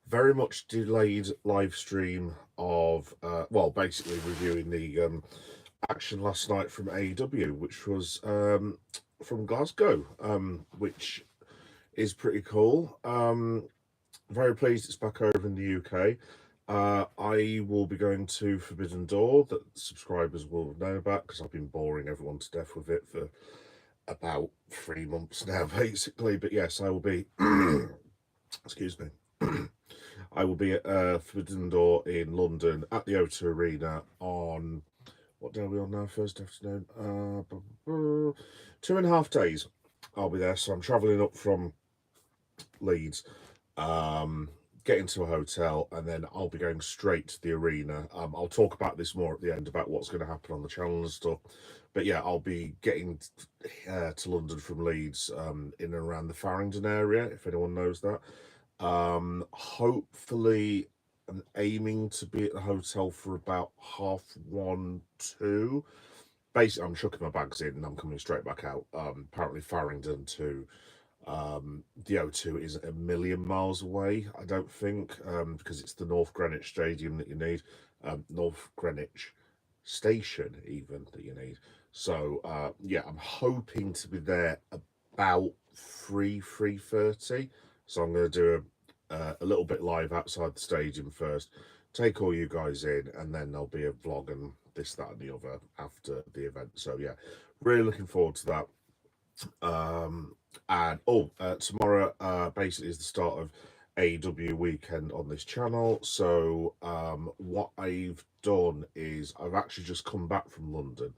very much delayed live stream of, well, basically reviewing the action last night from AEW, which was from Glasgow, which is pretty cool. Very pleased it's back over in the UK. I will be going to Forbidden Door, that subscribers will know about, because I've been boring everyone to death with it for about 3 months now, basically. But yes, I will be. Excuse me. I will be at Forbidden Door in London at the O2 Arena on, what day are we on now? Thursday afternoon. 2.5 days. I'll be there. So I'm travelling up from Leeds, get into a hotel, and then I'll be going straight to the arena. I'll talk about this more at the end about what's going to happen on the channel and stuff. But yeah, I'll be getting to London from Leeds, in and around the Farringdon area, if anyone knows that. Hopefully, I'm aiming to be at the hotel for about 1:30, 2. Basically, I'm chucking my bags in and I'm coming straight back out. Apparently, Farringdon to the O2 isn't a million miles away, I don't think, because it's the North Greenwich Stadium that you need, North Greenwich Station even that you need. So yeah, I'm hoping to be there about 3:30. So I'm going to do a little bit live outside the stadium first, take all you guys in, and then there'll be a vlog and this, that, and the other after the event. So yeah, really looking forward to that. And tomorrow basically is the start of AEW weekend on this channel. So what I've done is I've actually just come back from London.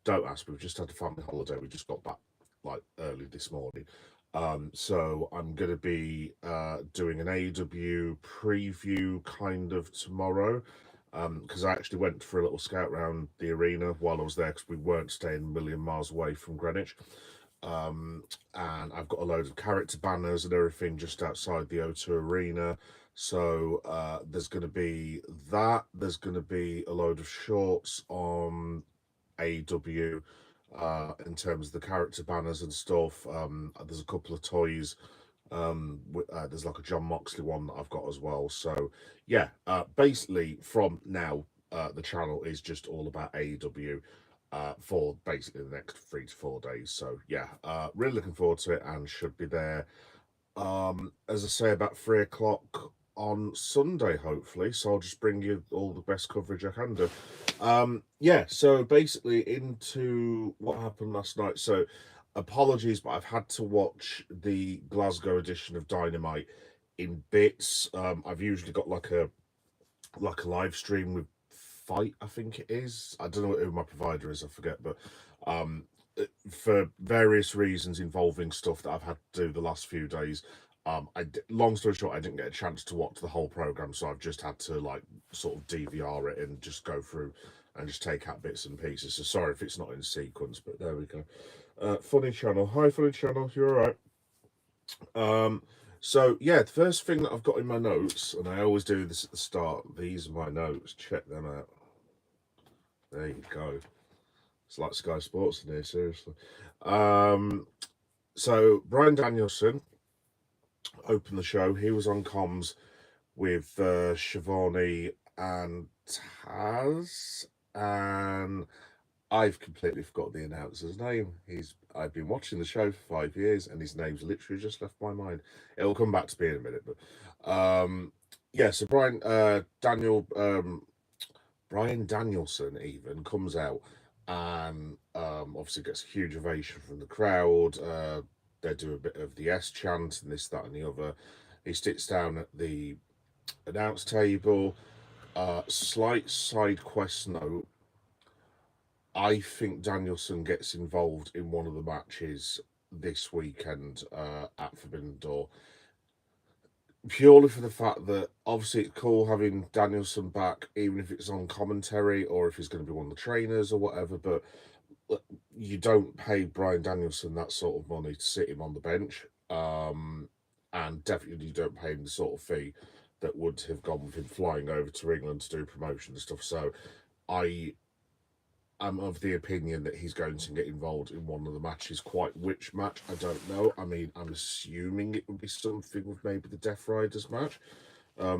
Don't ask, we've just had a family holiday. We just got back like early this morning. So I'm going to be doing an AEW preview kind of tomorrow, because I actually went for a little scout around the arena while I was there, because we weren't staying a million miles away from Greenwich. And I've got a load of character banners and everything just outside the O2 Arena. So there's going to be that. There's going to be a load of shorts on AEW in terms of the character banners and stuff. There's a couple of toys. There's like a John Moxley one that I've got as well. So yeah, basically from now, the channel is just all about AEW. For basically the next 3 to 4 days. So yeah, really looking forward to it, and should be there, as I say, about 3 o'clock on Sunday, hopefully. So I'll just bring you all the best coverage I can do. Yeah, so basically into what happened last night. So apologies, but I've had to watch the Glasgow edition of Dynamite in bits. I've usually got like a live stream with Fight, I think it is. I don't know who my provider is, I forget, but for various reasons involving stuff that I've had to do the last few days, long story short, I didn't get a chance to watch the whole program, so I've just had to like sort of DVR it and just go through and just take out bits and pieces. So sorry if it's not in sequence, but there we go. Funny channel, hi funny channel, you're all right. So yeah, the first thing that I've got in my notes, and I always do this at the start, these are my notes, check them out. There you go. It's like Sky Sports in here, seriously. So Brian Danielson opened the show. He was on comms with Shivani and Taz, and I've completely forgot the announcer's name. I've been watching the show for 5 years, and his name's literally just left my mind. It'll come back to me in a minute, but yeah. So Brian Danielson even comes out and obviously gets a huge ovation from the crowd. They do a bit of the S chant and this, that, and the other. He sits down at the announce table. Slight side quest note. I think Danielson gets involved in one of the matches this weekend at Forbidden Door, purely for the fact that obviously it's cool having Danielson back, even if it's on commentary or if he's going to be one of the trainers or whatever, but you don't pay Brian Danielson that sort of money to sit him on the bench, and definitely you don't pay him the sort of fee that would have gone with him flying over to England to do promotion and stuff. So I I'm of the opinion that he's going to get involved in one of the matches. Quite which match, I don't know. I mean, I'm assuming it would be something with maybe the Death Riders match.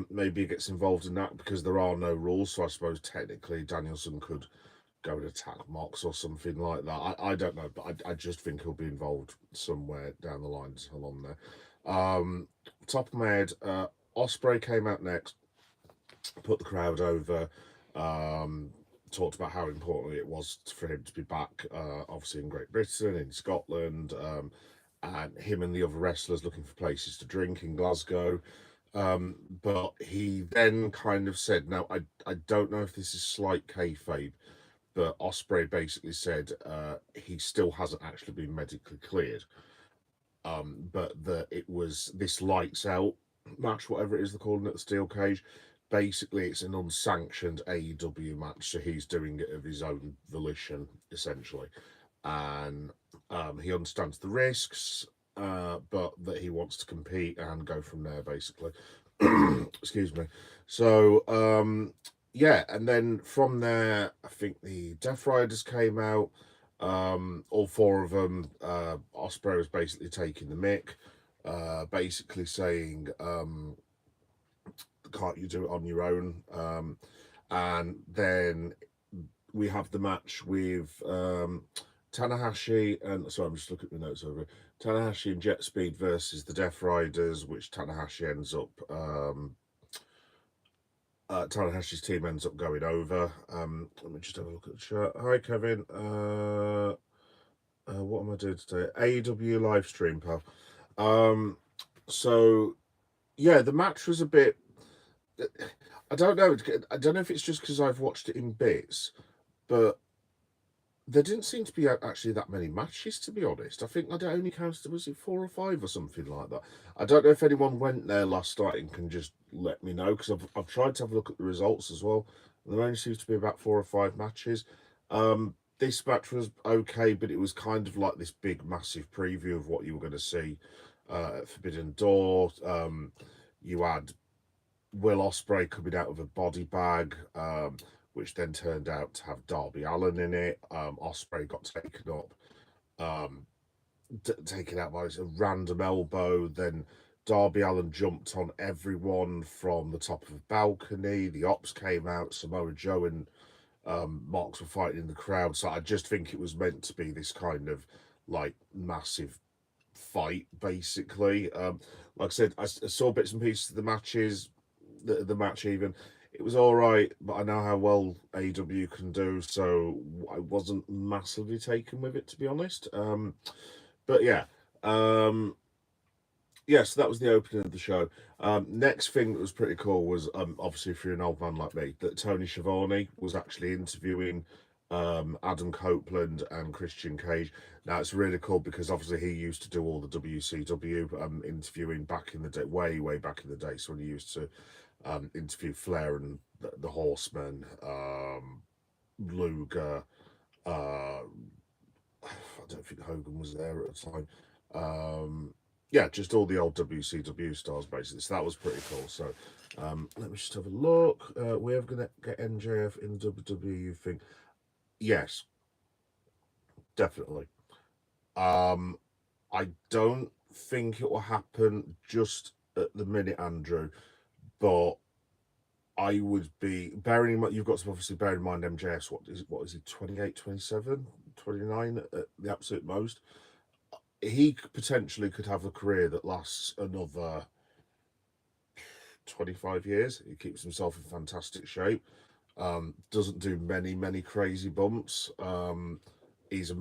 Maybe he gets involved in that because there are no rules. So I suppose technically Danielson could go and attack Mox or something like that. I don't know, but I just think he'll be involved somewhere down the lines along there. Top of my head, Osprey came out next, put the crowd over. Um, Talked about how important it was for him to be back, obviously in Great Britain, in Scotland, and him and the other wrestlers looking for places to drink in Glasgow. But he then kind of said, now I don't know if this is slight kayfabe, but Osprey basically said he still hasn't actually been medically cleared, but that it was this lights out match, whatever it is they're calling it, the steel cage. Basically, it's an unsanctioned AEW match, so he's doing it of his own volition, essentially, and he understands the risks, but that he wants to compete and go from there, basically. Excuse me. So, yeah, and then from there, I think the Death Riders came out. All four of them. Osprey was basically taking the mick, basically saying, "Can't you do it on your own?" And then we have the match with Tanahashi and sorry, I'm just looking at the notes over. Tanahashi and Jet Speed versus the Death Riders, which Tanahashi ends up. Tanahashi's team ends up going over. Let me just have a look at the chat. Hi, Kevin. What am I doing today? AEW live stream, pal. So yeah, the match was a bit. I don't know. I don't know if it's just because I've watched it in bits, but there didn't seem to be actually that many matches, to be honest. I think I only counted, was it 4 or 5 or something like that? I don't know if anyone went there last night and can just let me know, because I've tried to have a look at the results as well. And there only seems to be about 4 or 5 matches. This match was okay, but it was kind of like this big, massive preview of what you were going to see at Forbidden Door. You had Will Ospreay coming out of a body bag, which then turned out to have Darby Allin in it. Ospreay got taken up, taken out by a random elbow. Then Darby Allin jumped on everyone from the top of a balcony. The Ops came out. Samoa Joe and Mox were fighting in the crowd. So I just think it was meant to be this kind of like massive fight, basically. Like I said, I saw bits and pieces of the matches, the match even. It was all right, but I know how well AEW can do, so I wasn't massively taken with it, to be honest. But yeah, yeah, so that was the opening of the show. Next thing that was pretty cool was, obviously, if you're an old man like me, that Tony Schiavone was actually interviewing Adam Copeland and Christian Cage. Now, it's really cool because obviously he used to do all the WCW interviewing back in the day, way, way back in the day. So when he used to interview Flair and the Horsemen, Luger, I don't think Hogan was there at the time. Yeah, just all the old WCW stars, basically. So that was pretty cool. So let me just have a look. We're going to get MJF in WWE, you think? Yes, definitely. I don't think it will happen just at the minute, Andrew, but I would be bearing in mind, you've got to obviously bear in mind MJS, what is he, 28, 27, 29 at the absolute most. He potentially could have a career that lasts another 25 years. He keeps himself in fantastic shape. Doesn't do many crazy bumps. He's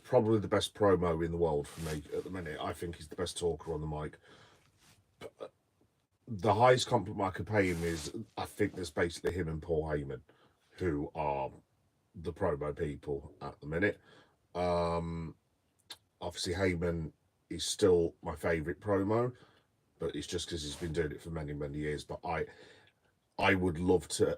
probably the best promo in the world for me at the minute. I think he's the best talker on the mic. The highest compliment I could pay him is, I think there's basically him and Paul Heyman, who are the promo people at the minute. Obviously Heyman is still my favourite promo, but it's just because he's been doing it for many years. But I would love to.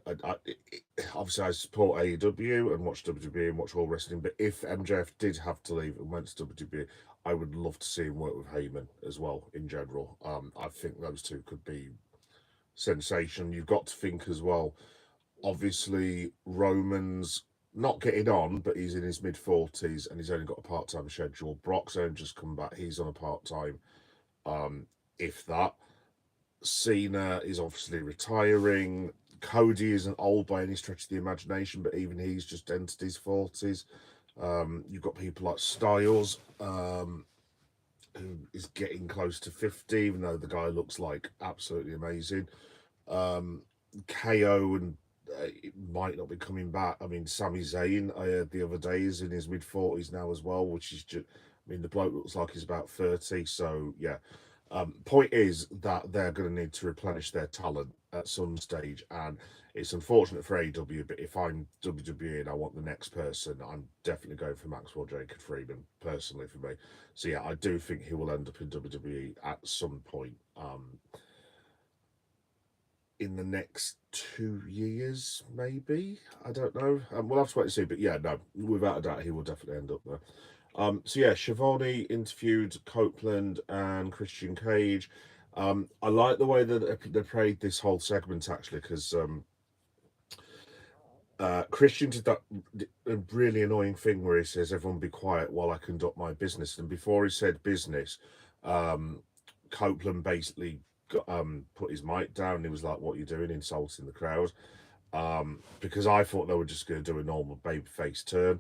Obviously, I support AEW and watch WWE and watch all wrestling. But if MJF did have to leave and went to WWE, I would love to see him work with Heyman as well. In general, I think those two could be sensation. You've got to think as well. Obviously, Roman's not getting on, but he's in his mid 40s and he's only got a part-time schedule. Brock's only just come back; he's on a part-time, um, if that. Cena is obviously retiring. Cody isn't old by any stretch of the imagination, but even he's just entered his 40s. You've got people like Styles, who is getting close to 50, even though the guy looks like absolutely amazing. Um, KO and it might not be coming back. I mean, Sami Zayn, I heard the other day, is in his mid 40s now as well, which is just, I mean, the bloke looks like he's about 30. So, yeah. Point is that they're going to need to replenish their talent at some stage. And it's unfortunate for AEW, but if I'm WWE and I want the next person, I'm definitely going for Maxwell Jacob Freeman, personally, for me. So, yeah, I do think he will end up in WWE at some point. In the next 2 years, maybe. I don't know. We'll have to wait and see. But yeah, no, without a doubt, he will definitely end up there. So yeah, Schiavone interviewed Copeland and Christian Cage. I like the way that they played this whole segment actually, because Christian did that really annoying thing where he says, "Everyone be quiet while I conduct my business." And before he said business, um, Copeland basically put his mic down. And he was like, "What are you doing, insulting the crowd?" Because I thought they were just going to do a normal babyface turn,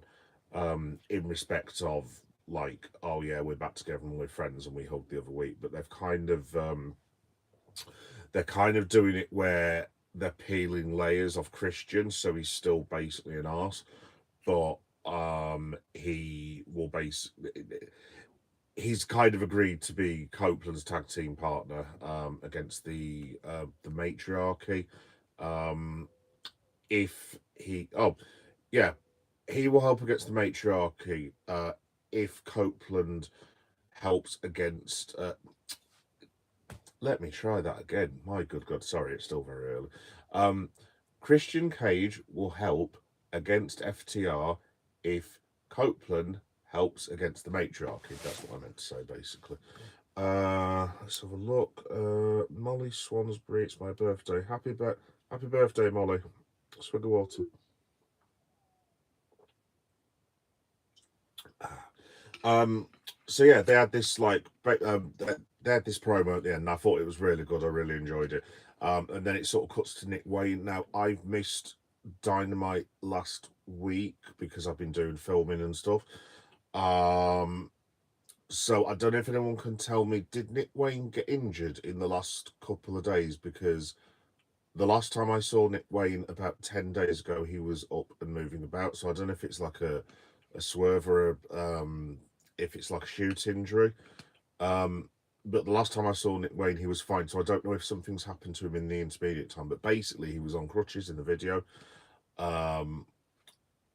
in respect of like, "Oh yeah, we're back together and we're friends and we hugged the other week." But they're kind of doing it where they're peeling layers of Christian, so he's still basically an arse, but he will he's kind of agreed to be Copeland's tag team partner, against the matriarchy. Um, if he, oh yeah, he will help against the matriarchy, if Copeland helps against. Let me try that again. My good God, sorry, it's still very early. Um, Christian Cage will help against FTR if Copeland helps against the matriarchy. That's what I meant to say, basically. Let's have a look. Molly Swansbury, it's my birthday. Happy birthday, Molly. Swig of water. Um, so yeah, they had this like they had this promo at the end. And I thought it was really good. I really enjoyed it. And then it sort of cuts to Nick Wayne. Now I've missed Dynamite last week because I've been doing filming and stuff. Um, so I don't know if anyone can tell me, did Nick Wayne get injured in the last couple of days? Because the last time I saw Nick Wayne about 10 days ago, he was up and moving about. So I don't know if it's like a swerve or if it's like a shoot injury. Um, but the last time I saw Nick Wayne, he was fine. So I don't know if something's happened to him in the intermediate time. But basically, he was on crutches in the video. Um,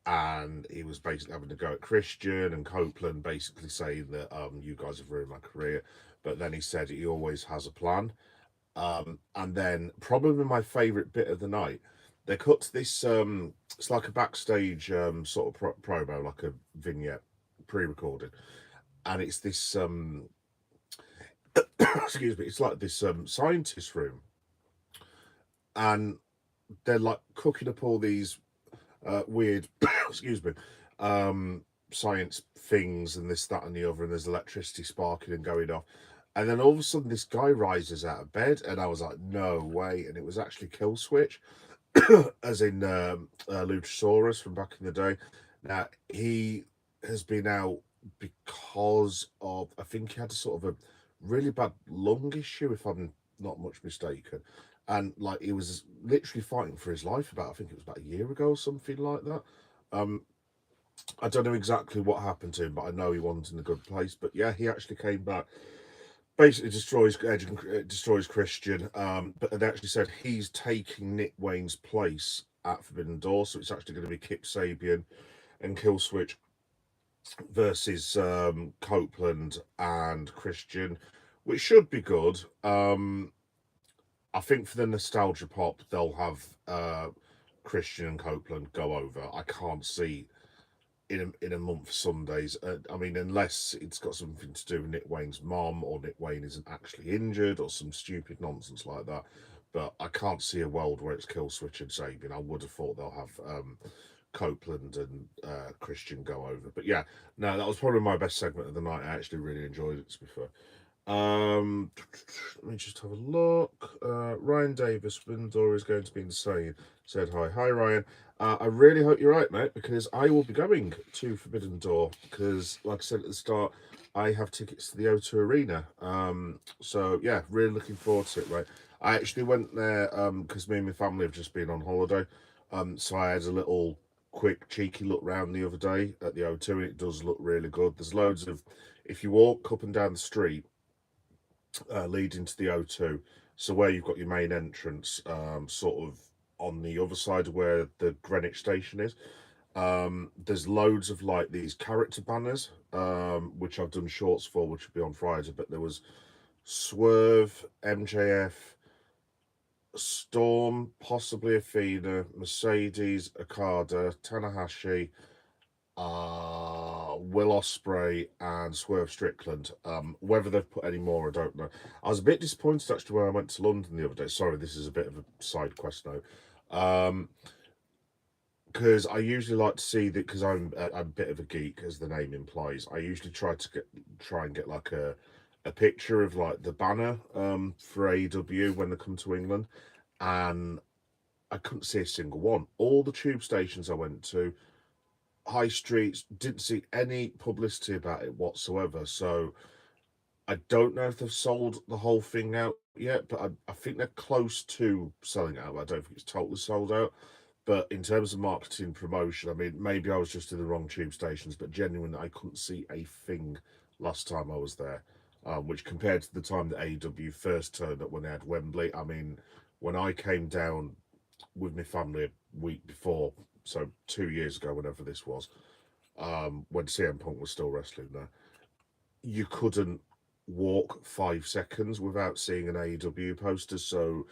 and he was basically having to go at Christian and Copeland, basically saying that you guys have ruined my career. But then he said he always has a plan. And then probably my favourite bit of the night, they cut to this. It's like a backstage sort of promo, like a vignette, pre-recorded, and it's this. Excuse me. It's like this scientist room, and they're like cooking up all these weird, excuse me, um, science things and this, that, and the other, and there's electricity sparking and going off. And then all of a sudden, this guy rises out of bed, and I was like, "No way!" And it was actually Kill Switch, as in Luchasaurus from back in the day. Now he has been out because of, I think he had a sort of a really bad lung issue, if I'm not much mistaken, and like he was literally fighting for his life about, I think it was about a year ago or something like that. Um, I don't know exactly what happened to him, but I know he wasn't in a good place. But yeah, he actually came back, basically destroys Edge and destroys Christian. But they actually said he's taking Nick Wayne's place at Forbidden Door, so it's actually going to be Kip Sabian and Killswitch versus Copeland and Christian, which should be good. I think for the nostalgia pop, they'll have Christian and Copeland go over. I can't see in a month Sundays. I mean, unless it's got something to do with Nick Wayne's mom, or Nick Wayne isn't actually injured, or some stupid nonsense like that. But I can't see a world where it's Killswitch and Sabian. I would have thought they'll have Copeland and Christian go over. But yeah, no, that was probably my best segment of the night. I actually really enjoyed it, to be fair. Let me just have a look. Ryan Davis, Forbidden Door is going to be insane. Said hi. Hi, Ryan. I really hope you're right, mate, because I will be going to Forbidden Door because, like I said at the start, I have tickets to the O2 Arena. So yeah, really looking forward to it, right? I actually went there because me and my family have just been on holiday. So I had a little quick cheeky look round the other day at the O2 and it does look really good. There's loads of, if you walk up and down the street leading to the O2. So where you've got your main entrance, sort of on the other side of where the Greenwich station is. There's loads of like these character banners, which I've done shorts for, which will be on Friday. But there was Swerve, MJF, Storm, possibly Athena, Mercedes, Okada, Tanahashi, Will Ospreay and Swerve Strickland. Whether they've put any more, I don't know. I was a bit disappointed actually when I went to London the other day. Sorry, this is a bit of a side quest now. Because I usually like to see that because I'm a bit of a geek, as the name implies. I usually try and get like a picture of like the banner for AEW when they come to England, and I couldn't see a single one. All the tube stations I went to, high streets, didn't see any publicity about it whatsoever. So I don't know if they've sold the whole thing out yet, but I think they're close to selling it out. I don't think it's totally sold out. But in terms of marketing promotion, I mean, maybe I was just in the wrong tube stations, but genuinely, I couldn't see a thing last time I was there. Which compared to the time that AEW first turned up when they had Wembley, I mean, when I came down with my family a week before, so 2 years ago, whenever this was, when CM Punk was still wrestling there, you couldn't walk 5 seconds without seeing an AEW poster. So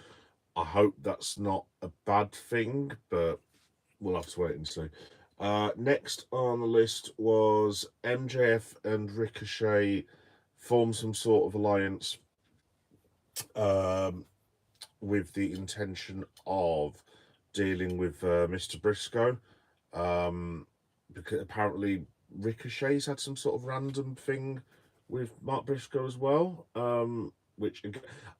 I hope that's not a bad thing, but we'll have to wait and see. Next on the list was MJF and Ricochet formed some sort of alliance um, with the intention of dealing with Mr. Briscoe. Because apparently Ricochet's had some sort of random thing with Mark Briscoe as well. Which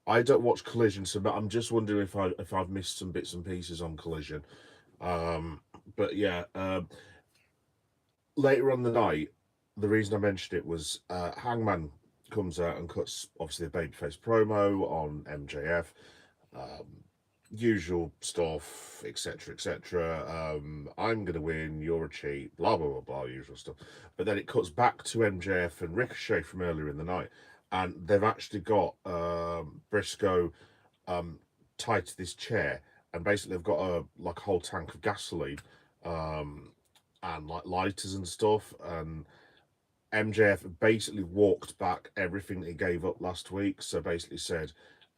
I don't watch Collision, so but I'm just wondering if I've missed some bits and pieces on Collision. But yeah, later on the night, the reason I mentioned it was Hangman comes out and cuts obviously a babyface promo on MJF. Um, Usual stuff, etc., etc. I'm gonna win, you're a cheat, blah blah blah blah, usual stuff. But then it cuts back to MJF and Ricochet from earlier in the night, and they've actually got Briscoe um, tied to this chair, and basically they've got a like a whole tank of gasoline, um, and like lighters and stuff, and MJF basically walked back everything that he gave up last week. So basically said,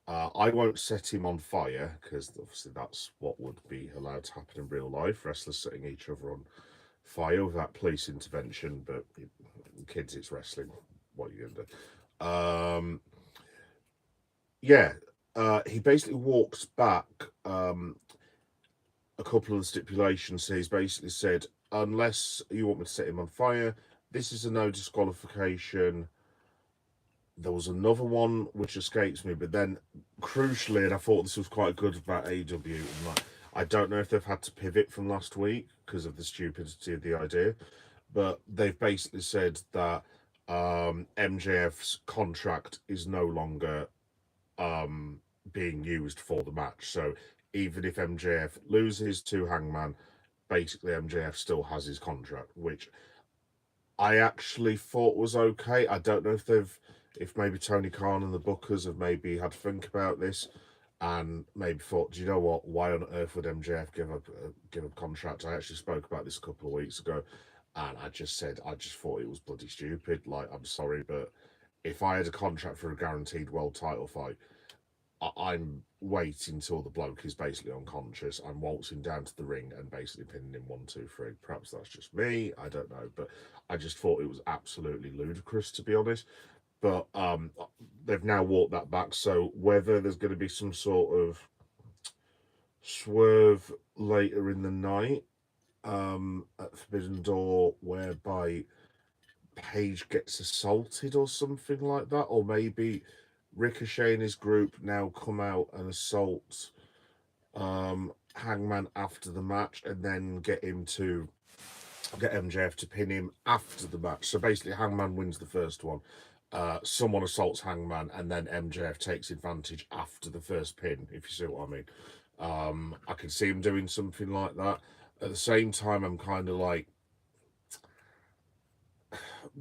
I won't set him on fire because obviously that's what would be allowed to happen in real life. Wrestlers setting each other on fire without police intervention. But kids, it's wrestling. What are you going to do? Yeah, he basically walks back a couple of the stipulations. So he's basically said, unless you want me to set him on fire, this is a no disqualification. There was another one which escapes me, but then crucially, and I thought this was quite good about AEW, and like, I don't know if they've had to pivot from last week because of the stupidity of the idea, but they've basically said that MJF's contract is no longer being used for the match. So even if MJF loses to Hangman, basically MJF still has his contract, which I actually thought was okay. I don't know if maybe Tony Khan and the bookers have maybe had to think about this and maybe thought, do you know what? Why on earth would MJF give up contract? I actually spoke about this a couple of weeks ago, and I just said I just thought it was bloody stupid. Like, I'm sorry, but if I had a contract for a guaranteed world title fight, I'm waiting until the bloke is basically unconscious. I'm waltzing down to the ring and basically pinning him 1, 2, 3. Perhaps that's just me. I don't know, but I just thought it was absolutely ludicrous, to be honest. But they've now walked that back. So whether there's going to be some sort of swerve later in the night, at Forbidden Door whereby Page gets assaulted or something like that, or maybe Ricochet and his group now come out and assault Hangman after the match, and then get MJF to pin him after the match. So basically, Hangman wins the first one. Someone assaults Hangman, and then MJF takes advantage after the first pin. If you see what I mean, I can see him doing something like that. At the same time, I'm kind of like,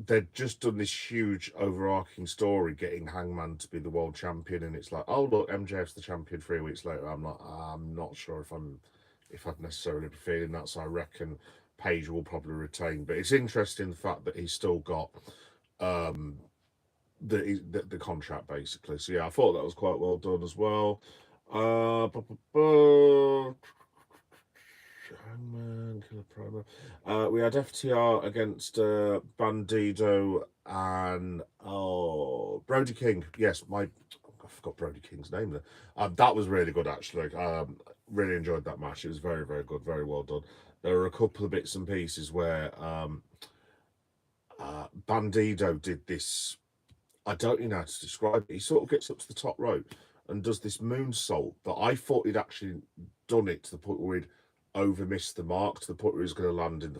they've just done this huge overarching story getting Hangman to be the world champion, and it's like, oh look, MJF's the champion 3 weeks later. I'm like, I'm not sure if I'd necessarily be feeling that, so I reckon Page will probably retain. But it's interesting the fact that he's still got um the contract basically. So yeah, I thought that was quite well done as well. Hangman, Killer Promo. We had FTR against Bandido and Brody King. Yes, I forgot Brody King's name there. That was really good actually. Really enjoyed that match. It was very, very good, very well done. There were a couple of bits and pieces where Bandido did this. I don't even know how to describe it. He sort of gets up to the top rope and does this moonsault, but I thought he'd actually done it to the point where he'd over missed the mark, to the point where he was going to land in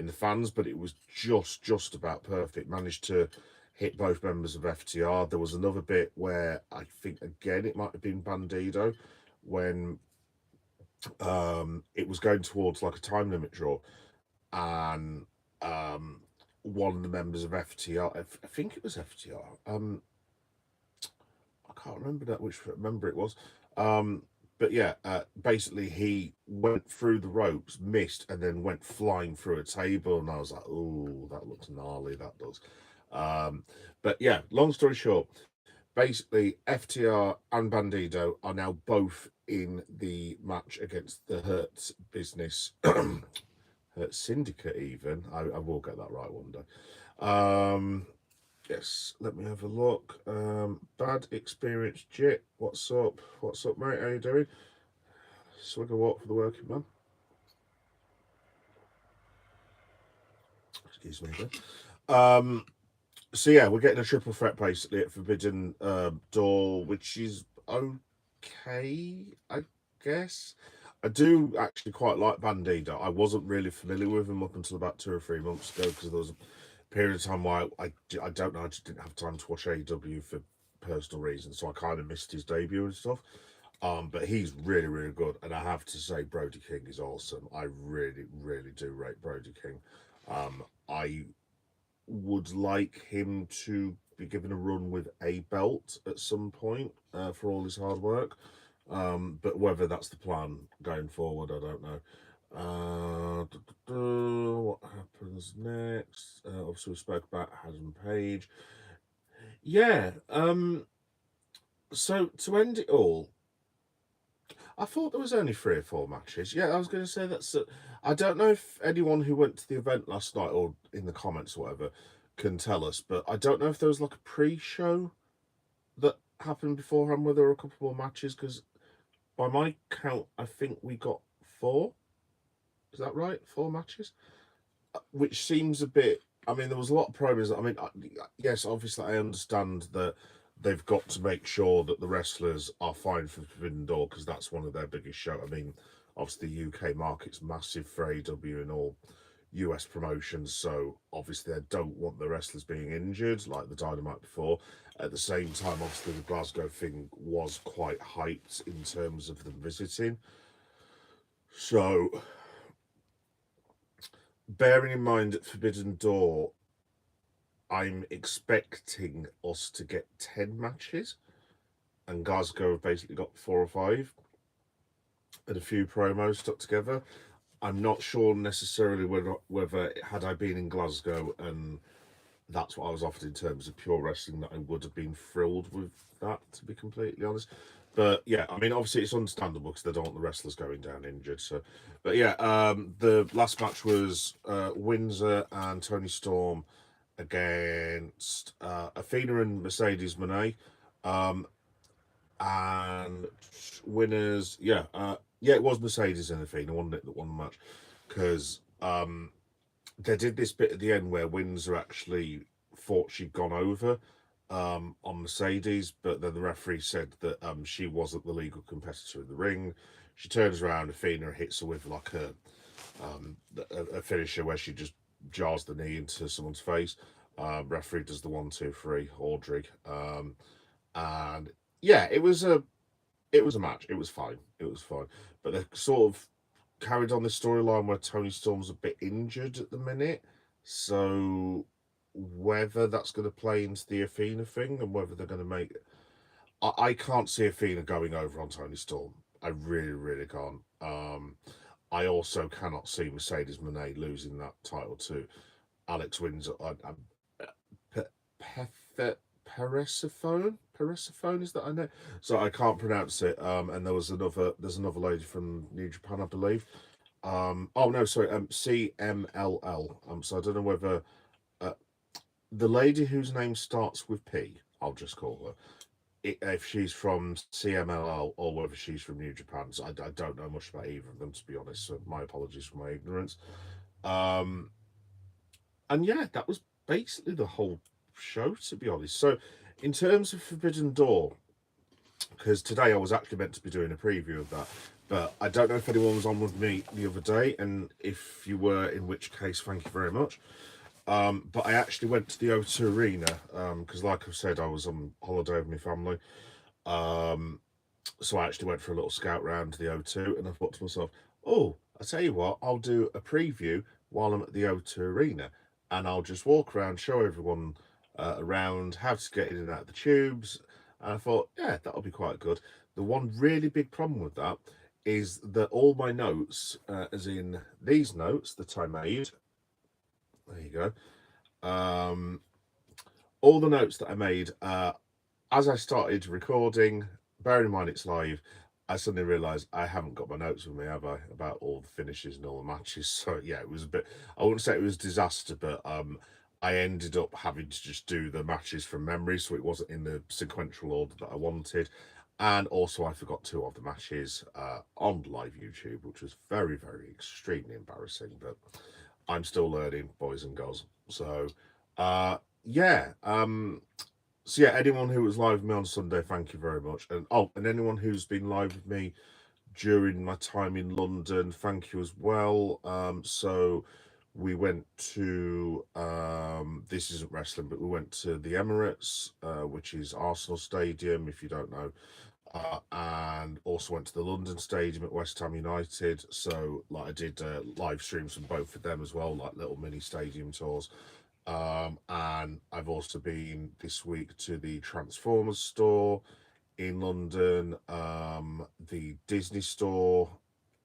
the fans, but it was just about perfect. Managed to hit both members of FTR. There was another bit where I think again it might have been Bandido when it was going towards like a time limit draw, and one of the members of FTR, I think it was FTR. I can't remember which member it was. But yeah, basically he went through the ropes, missed, and then went flying through a table, and I was like, "Oh, that looks gnarly. That does." But yeah, long story short, basically FTR and Bandido are now both in the match against the Hurt Business, Hurt Syndicate. Even I will get that right one day. Yes, let me have a look. Bad Experience Jit, what's up? What's up, mate? How you doing? Swig a walk for the working man. Excuse me there. So yeah, we're getting a triple threat basically at Forbidden Door, which is okay, I guess. I do actually quite like Bandido. I wasn't really familiar with him up until about 2 or 3 months ago because there was a period of time where I don't know, I just didn't have time to watch AEW for personal reasons, so I kind of missed his debut and stuff. But he's really, really good, and I have to say, Brody King is awesome. I really, really do rate Brody King. I would like him to be given a run with a belt at some point for all his hard work. But whether that's the plan going forward, I don't know. What happens next? Obviously, we spoke about Adam Page. Yeah. So to end it all, I thought there was only 3 or 4 matches. Yeah, I was going to say that's. I don't know if anyone who went to the event last night or in the comments or whatever can tell us, but I don't know if there was like a pre-show that happened beforehand where there were a couple more matches, because by my count, I think we got 4. Is that right? 4 matches, which seems a bit. I mean, there was a lot of promos. I mean, yes, obviously, I understand that they've got to make sure that the wrestlers are fine for Forbidden Door because that's one of their biggest shows. I mean, obviously, the UK market's massive for AEW and all US promotions, so obviously, they don't want the wrestlers being injured like the Dynamite before. At the same time, obviously, the Glasgow thing was quite hyped in terms of them visiting. So, bearing in mind at Forbidden Door, I'm expecting us to get 10 matches, and Glasgow have basically got 4 or 5 and a few promos stuck together. I'm not sure necessarily whether had I been in Glasgow and that's what I was offered in terms of pure wrestling, that I would have been thrilled with that, to be completely honest. But yeah, I mean, obviously it's understandable because they don't want the wrestlers going down injured. So, but yeah, the last match was Windsor and Tony Storm against Athena and Mercedes Moné. And winners, yeah, it was Mercedes and Athena, wasn't it, that won the match. because they did this bit at the end where Windsor actually thought she'd gone over on Mercedes, but then the referee said that she wasn't the legal competitor in the ring. She turns around, Athena hits her with like a finisher where she just jars the knee into someone's face. Referee does the 1, 2, 3, Audrey, and yeah, it was a match. It was fine. It was fine, but they sort of carried on this storyline where Tony Storm's a bit injured at the minute. So whether that's going to play into the Athena thing and whether they're going to make, I can't see Athena going over on Tony Storm. I really, really can't. I also cannot see Mercedes Moné losing that title to Alex Windsor. Persephone is that I know, so I can't pronounce it. And there's another lady from New Japan, I believe. Oh no, sorry. CMLL. So I don't know whether uh, the lady whose name starts with P. I'll just call her. If she's from CMLL or whether she's from New Japan. So I don't know much about either of them, to be honest. So my apologies for my ignorance. Um, and yeah, that was basically the whole show, to be honest. So, in terms of Forbidden Door, because today I was actually meant to be doing a preview of that, but I don't know if anyone was on with me the other day, and if you were, in which case, thank you very much. But I actually went to the O2 Arena because, like I've said, I was on holiday with my family. Um, so I actually went for a little scout round to the O2, and I thought to myself, oh, I tell you what, I'll do a preview while I'm at the O2 Arena, and I'll just walk around, show everyone around how to get in and out of the tubes. And I thought, yeah, that'll be quite good. The one really big problem with that is that all my notes, as in these notes that I made, there you go, all the notes that I made as I started recording, bearing in mind it's live, I suddenly realised I haven't got my notes with me, have I, about all the finishes and all the matches. So yeah, it was a bit. I wouldn't say it was a disaster, but I ended up having to just do the matches from memory, so it wasn't in the sequential order that I wanted. And also, I forgot two of the matches on live YouTube, which was very, very extremely embarrassing. But I'm still learning, boys and girls. So, yeah. So yeah, anyone who was live with me on Sunday, thank you very much. And oh, and anyone who's been live with me during my time in London, thank you as well. So we went to this isn't wrestling, but we went to the Emirates, which is Arsenal Stadium, if you don't know. And also went to the London Stadium at West Ham United. So like I did live streams from both of them as well, like little mini stadium tours. And I've also been this week to the Transformers store in London, the Disney store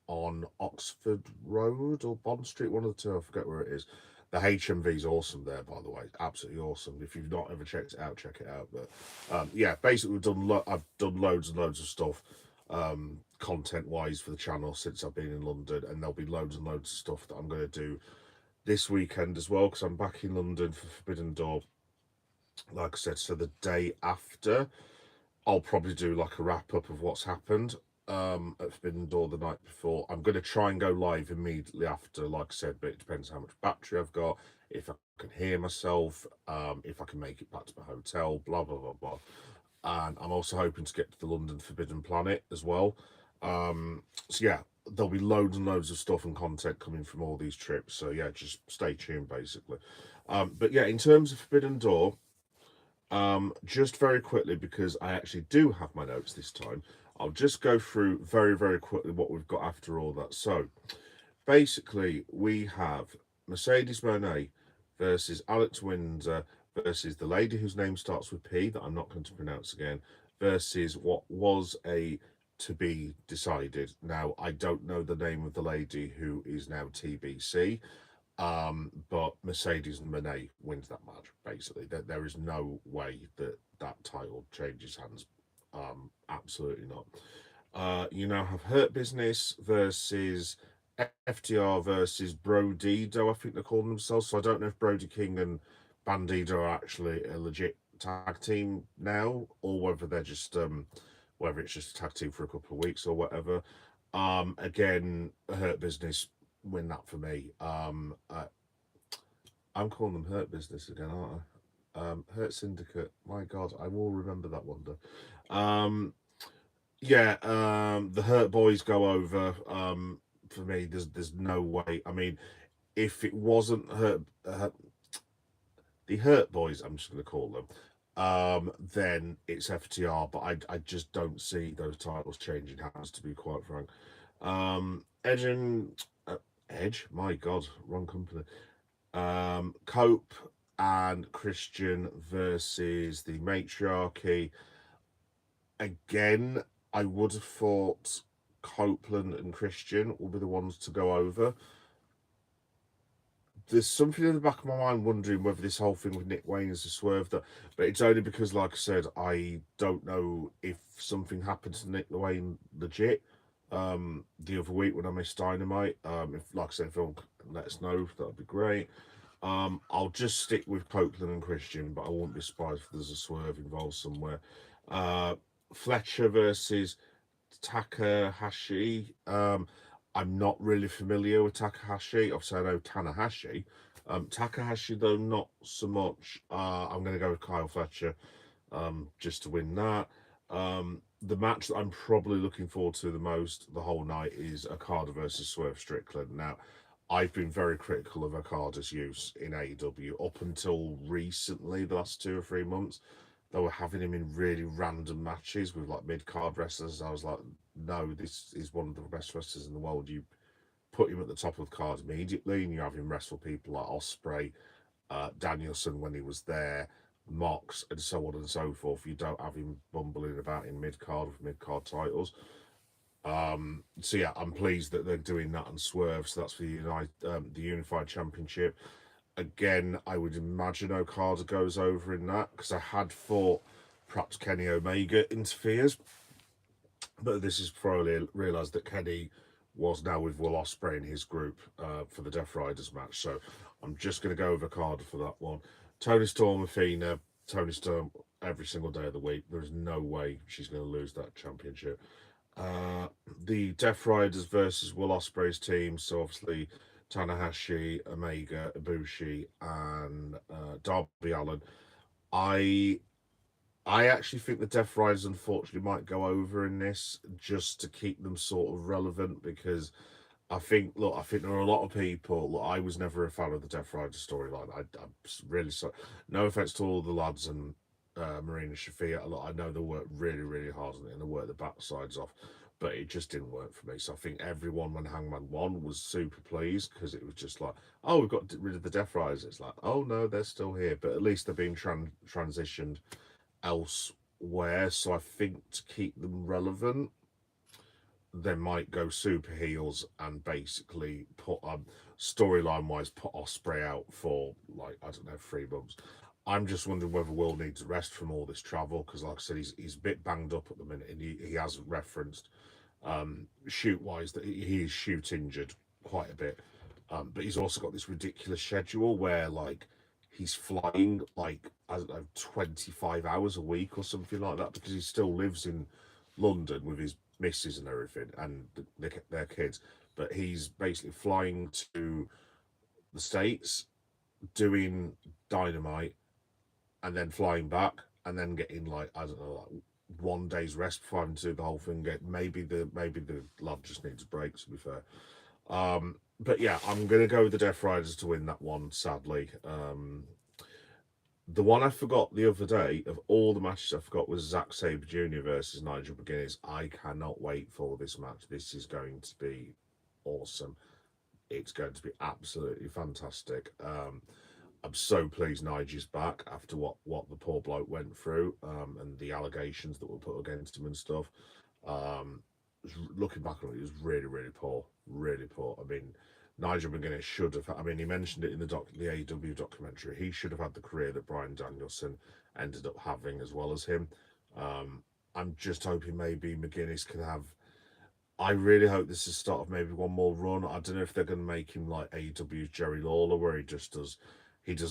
on Oxford Road or Bond Street, one of the two, I forget where it is. The HMV is awesome there, by the way, absolutely awesome. If you've not ever checked it out, check it out. But yeah, basically, I've done loads and loads of stuff, content wise for the channel since I've been in London, and there'll be loads and loads of stuff that I'm going to do this weekend as well because I'm back in London for Forbidden Door. Like I said, so the day after, I'll probably do like a wrap up of what's happened at Forbidden Door the night before. I'm going to try and go live immediately after, like I said, but it depends how much battery I've got, if I can hear myself, if I can make it back to my hotel, blah, blah, blah, blah. And I'm also hoping to get to the London Forbidden Planet as well. So yeah, there'll be loads and loads of stuff and content coming from all these trips. So yeah, just stay tuned basically. But yeah, in terms of Forbidden Door, just very quickly, because I actually do have my notes this time, I'll just go through very, very quickly what we've got after all that. So basically, we have Mercedes Moné versus Alex Windsor versus the lady whose name starts with P that I'm not going to pronounce again versus what was a to be decided. Now, I don't know the name of the lady who is now TBC, but Mercedes and Moné wins that match. Basically, there is no way that that title changes hands. Absolutely not. You now have Hurt Business versus FTR versus Brodido, I think they're calling themselves. So I don't know if Brody King and Bandido are actually a legit tag team now, or whether they're just whether it's just a tag team for a couple of weeks or whatever. Again, Hurt Business win that for me. I'm calling them Hurt Business again, aren't I? Hurt Syndicate. My God, I will remember that one day. Yeah, the Hurt Boys go over. For me, there's no way. I mean, if it wasn't the Hurt Boys, I'm just going to call them, then it's FTR. But I just don't see those titles changing hands, to be quite frank. Edge and Edge, my God, wrong company. Cope and Christian versus the Matriarchy. Again, I would have thought Copeland and Christian will be the ones to go over. There's something in the back of my mind wondering whether this whole thing with Nick Wayne is a swerve, that, but it's only because, like I said, I don't know if something happened to Nick Wayne legit the other week when I missed Dynamite. If, like I said, if they'll let us know, that would be great. I'll just stick with Copeland and Christian, but I won't be surprised if there's a swerve involved somewhere. Uh, Fletcher versus Takahashi. I'm not really familiar with Takahashi. Obviously, I know Tanahashi. Takahashi, though, not so much. I'm going to go with Kyle Fletcher just to win that. The match that I'm probably looking forward to the most the whole night is Okada versus Swerve Strickland. Now, I've been very critical of Okada's use in AEW up until recently, the last 2 or 3 months. They were having him in really random matches with like mid card wrestlers. I was like, no, this is one of the best wrestlers in the world. You put him at the top of the card immediately, and you have him wrestle people like Osprey, Danielson when he was there, Mox, and so on and so forth. You don't have him bumbling about in mid card with mid card titles. So yeah, I'm pleased that they're doing that on Swerve. So that's for the Unified Championship. Again, I would imagine Okada goes over in that, because I had thought perhaps Kenny Omega interferes, but this is probably realised that Kenny was now with Will Ospreay in his group for the Death Riders match. So I'm just going to go over Okada for that one. Tony Storm, Athena, Tony Storm every single day of the week. There is no way she's going to lose that championship. The Death Riders versus Will Ospreay's team. So obviously Tanahashi, Omega, Ibushi, and Darby Allin. I I actually think the Death Riders unfortunately might go over in this just to keep them sort of relevant, because I think there are a lot of people. Look, I was never a fan of the Death Rider storyline. I'm really sorry. No offense to all the lads and Marina Shafir. Look, I know they worked really, really hard on it and they worked the backsides off, but it just didn't work for me. So I think everyone when Hangman won was super pleased, because it was just like, oh, we've got rid of the Death Riders. It's like, oh no, they're still here, but at least they're being transitioned elsewhere. So I think to keep them relevant, they might go super heels and basically put storyline wise put Osprey out for like, I don't know, 3 months. I'm just wondering whether Will needs a rest from all this travel, because like I said, he's a bit banged up at the minute, and he has referenced shoot wise that he is shoot injured quite a bit. But he's also got this ridiculous schedule where like he's flying like, I don't know, 25 hours a week or something like that, because he still lives in London with his missus and everything and their kids. But he's basically flying to the States, doing Dynamite, and then flying back, and then getting like, I don't know, like 1 day's rest before having to do the whole thing. Maybe the lad just needs a break, to be fair. But yeah, I'm gonna go with the Death Riders to win that one, sadly. The one I forgot the other day of all the matches I forgot was Zack Sabre Jr. versus Nigel McGuinness. I cannot wait for this match. This is going to be awesome. It's going to be absolutely fantastic. I'm so pleased Nigel's back after what the poor bloke went through, and the allegations that were put against him and stuff. Um, Looking back on it, he was really, really poor, really poor. I mean, Nigel McGuinness should have. I mean, he mentioned it in the AEW documentary. He should have had the career that Bryan Danielson ended up having, as well as him. Um, I'm just hoping maybe McGuinness can have. I really hope this is the start of maybe one more run. I don't know if they're going to make him like AEW's Jerry Lawler, where he does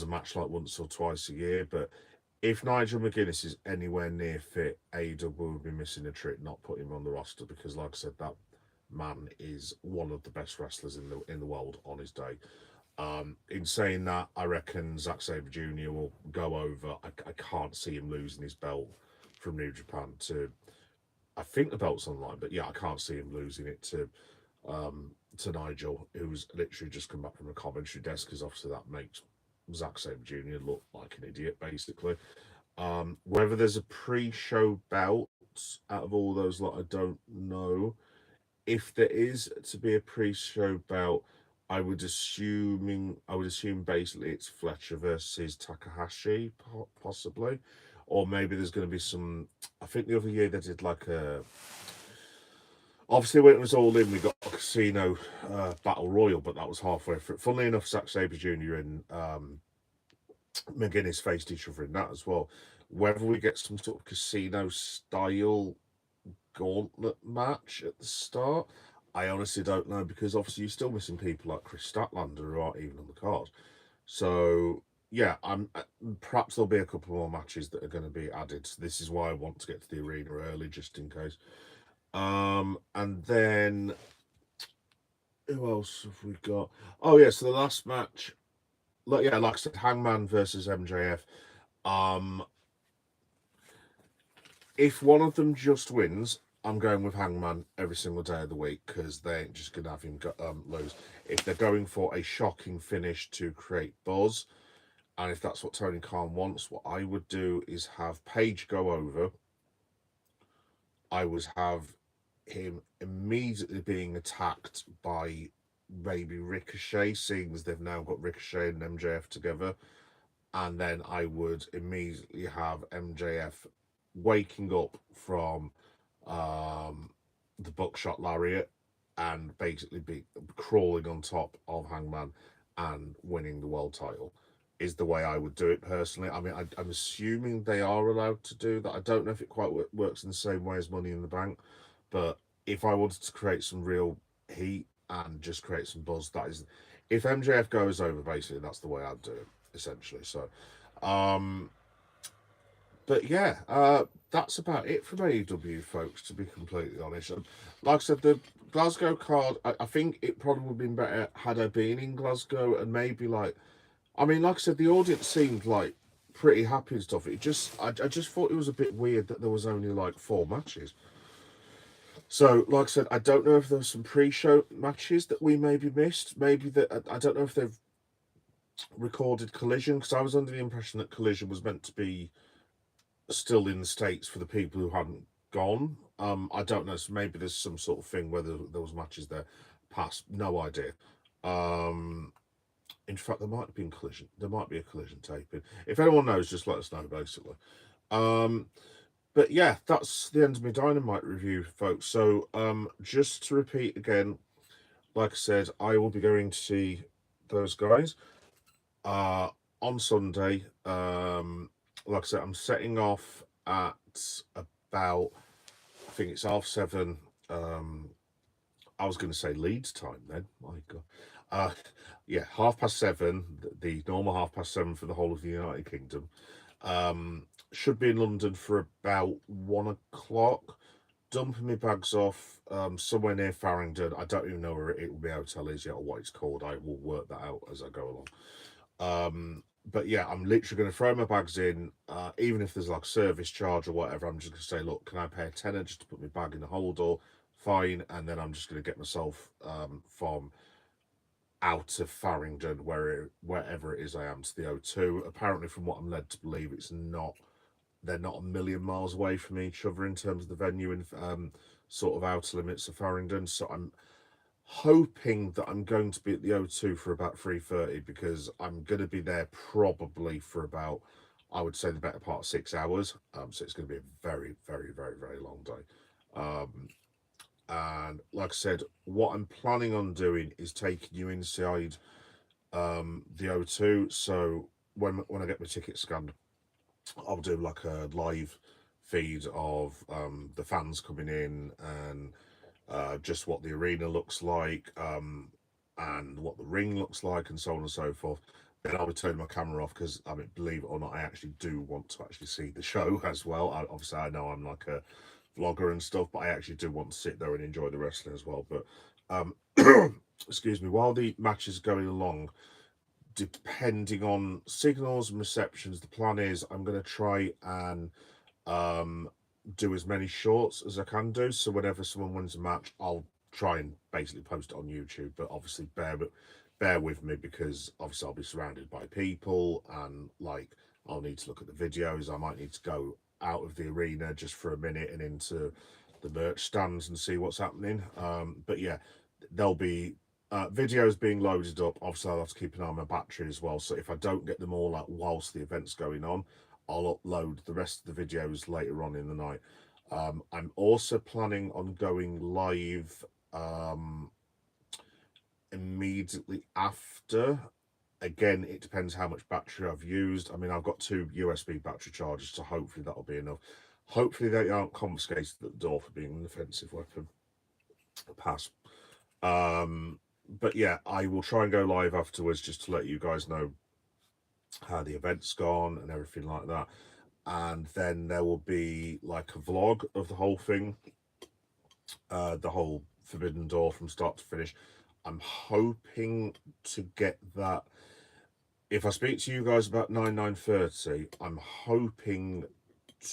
a match like once or twice a year. But if Nigel McGuinness is anywhere near fit, AEW will be missing a trick not putting him on the roster, because, like I said, man is one of the best wrestlers in the world on his day. In saying that, I reckon Zack Sabre Jr. will go over. I can't see him losing his belt from New Japan to. I think the belt's online, but yeah, I can't see him losing it to Nigel, who's literally just come back from a commentary desk, because obviously that makes Zack Sabre Jr. look like an idiot, basically. Whether there's a pre-show bout out of all those lot, I don't know. If there is to be a pre-show bout, I would assume basically it's Fletcher versus Takahashi, possibly, or maybe there's going to be some. I think the other year they did like a. Obviously, when it was all in, we got a casino battle royal, but that was halfway through. Funnily enough, Zack Sabre Jr. and McGuinness faced each other in that as well. Whether we get some sort of casino style gauntlet match at the start, I honestly don't know, because obviously you're still missing people like Chris Statlander who aren't even on the card. So yeah, I'm perhaps there'll be a couple more matches that are going to be added. So this is why I want to get to the arena early, just in case. And then who else have we got? Oh yeah, so the last match, like I said, Hangman versus MJF. Um, if one of them just wins, I'm going with Hangman every single day of the week, because they ain't just gonna have him lose. If they're going for a shocking finish to create buzz, and if that's what Tony Khan wants, what I would do is have Page go over. I would have him immediately being attacked by maybe Ricochet, seeing as they've now got Ricochet and MJF together. And then I would immediately have MJF waking up from the buckshot lariat and basically be crawling on top of Hangman and winning the world title, is the way I would do it personally. I mean, I'm assuming they are allowed to do that. I don't know if it quite works in the same way as Money in the Bank, but if I wanted to create some real heat and just create some buzz, that is, if MJF goes over, basically that's the way I'd do it, essentially. So, um, but yeah, that's about it from AEW, folks, to be completely honest. And like I said, the Glasgow card, I think it probably would have been better had I been in Glasgow, and maybe like, I mean, like I said, the audience seemed like pretty happy and stuff. I just thought it was a bit weird that there was only like 4 matches. So, like I said, I don't know if there were some pre-show matches that we maybe missed. Maybe that I don't know if they've recorded Collision, because I was under the impression that Collision was meant to be still in the States for the people who hadn't gone. I don't know. So maybe there's some sort of thing where there was matches there past. No idea. In fact, there might have been Collision. There might be a Collision taping. If anyone knows, just let us know, basically. But yeah, that's the end of my Dynamite review, folks. So just to repeat again, like I said, I will be going to see those guys on Sunday. Like I said, I'm setting off at about, I think it's 7:30. I was going to say Leeds time then. My God. Yeah, 7:30, the normal 7:30 for the whole of the United Kingdom. Should be in London for about 1 o'clock. Dumping my bags off somewhere near Farringdon. I don't even know where it will be hotel is yet or what it's called. I will work that out as I go along. But yeah, I'm literally going to throw my bags in, even if there's like service charge or whatever. I'm just going to say, look, can I pay a tenner just to put my bag in the hold, or fine, and then I'm just going to get myself from out of Farringdon, wherever it is I am, to the O2. Apparently, from what I'm led to believe, they're not a million miles away from each other in terms of the venue and sort of outer limits of Farringdon. So I'm hoping that I'm going to be at the O2 for about 3:30, because I'm going to be there probably for about, I would say, the better part of 6 hours. So it's going to be a very, very, very, very long day. And like I said, what I'm planning on doing is taking you inside the O2. So when I get my ticket scanned, I'll do like a live feed of the fans coming in, and just what the arena looks like, and what the ring looks like, and so on and so forth. Then I'll be turning my camera off, because I mean, believe it or not, I actually do want to actually see the show as well. Obviously, I know I'm like a vlogger and stuff, but I actually do want to sit there and enjoy the wrestling as well. But um, excuse me, while the match is going along, depending on signals and receptions, the plan is I'm going to try and um, do as many shorts as I can do. So whenever someone wins a match, I'll try and basically post it on YouTube. But obviously, bear with me because obviously I'll be surrounded by people and like I'll need to look at the videos. I might need to go out of the arena just for a minute and into the merch stands and see what's happening. But yeah, there'll be videos being loaded up. Obviously, I'll have to keep an eye on my battery as well. So if I don't get them all out whilst the event's going on, I'll upload the rest of the videos later on in the night. I'm also planning on going live immediately after. Again, it depends how much battery I've used. I mean, I've got two USB battery chargers, so hopefully that'll be enough. Hopefully they aren't confiscated at the door for being an offensive weapon. Pass. But yeah, I will try and go live afterwards just to let you guys know how the event's gone and everything like that. And then there will be like a vlog of the whole thing, the whole Forbidden Door from start to finish. I'm hoping to get that. If I speak to you guys about 9:30, I'm hoping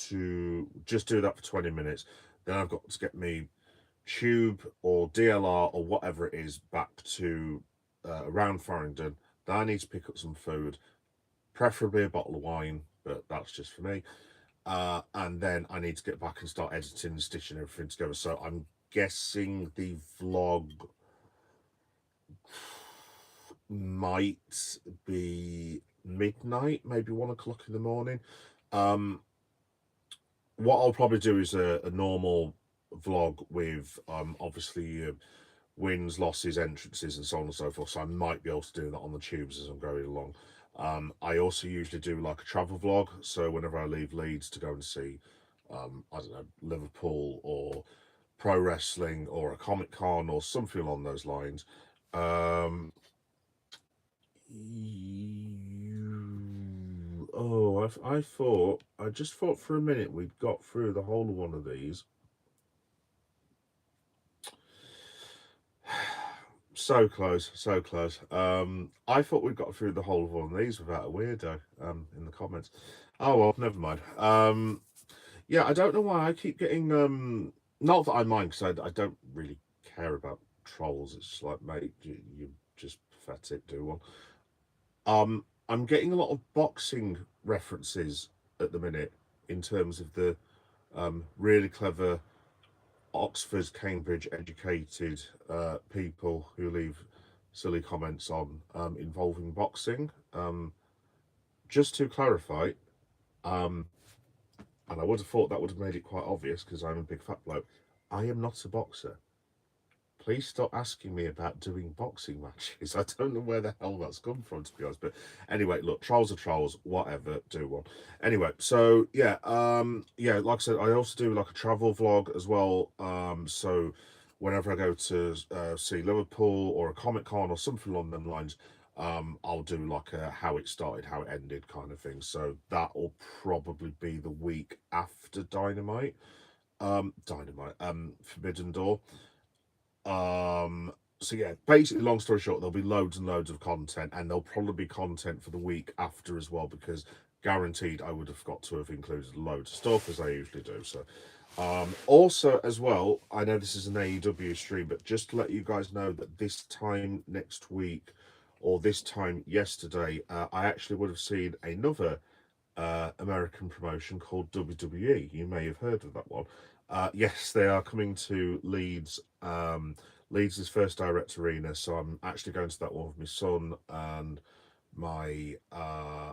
to just do that for 20 minutes. Then I've got to get me tube or DLR or whatever it is back to around Farringdon. Then I need to pick up some food, preferably a bottle of wine, but that's just for me. And then I need to get back and start editing and stitching everything together. So I'm guessing the vlog might be midnight, maybe 1 o'clock in the morning. Um, what I'll probably do is a normal vlog with obviously wins, losses, entrances, and so on and so forth. So I might be able to do that on the tubes as I'm going along. I also usually do like a travel vlog. So whenever I leave Leeds to go and see, I don't know, Liverpool or pro wrestling or a Comic Con or something along those lines. Um, I just thought for a minute we'd got through the whole of one of these. So close, so close. I thought we got through the whole of one of these without a weirdo in the comments. Oh well, never mind. Yeah, I don't know why I keep getting not that I mind because I don't really care about trolls. It's just like, mate, you just pathetic, do one. I'm getting a lot of boxing references at the minute in terms of the really clever Oxford, Cambridge educated people who leave silly comments on involving boxing. Just to clarify, um, and I would have thought that would have made it quite obvious because I'm a big fat bloke, I am not a boxer. Please stop asking me about doing boxing matches. I don't know where the hell that's come from, to be honest. But anyway, look, trolls are trolls, whatever, do one. Anyway, so yeah, yeah, like I said, I also do like a travel vlog as well. So whenever I go to see Liverpool or a Comic Con or something along them lines, I'll do like a how it started, how it ended kind of thing. So that will probably be the week after Forbidden Door. So yeah, basically, long story short, there'll be loads and loads of content, and there'll probably be content for the week after as well, because guaranteed I would have got to have included loads of stuff as I usually do. So, also as well, I know this is an AEW stream, but just to let you guys know that this time next week, or this time yesterday, I actually would have seen another American promotion called WWE. You may have heard of that one. Yes, they are coming to Leeds. Leeds' first direct arena, so I'm actually going to that one with my son, and my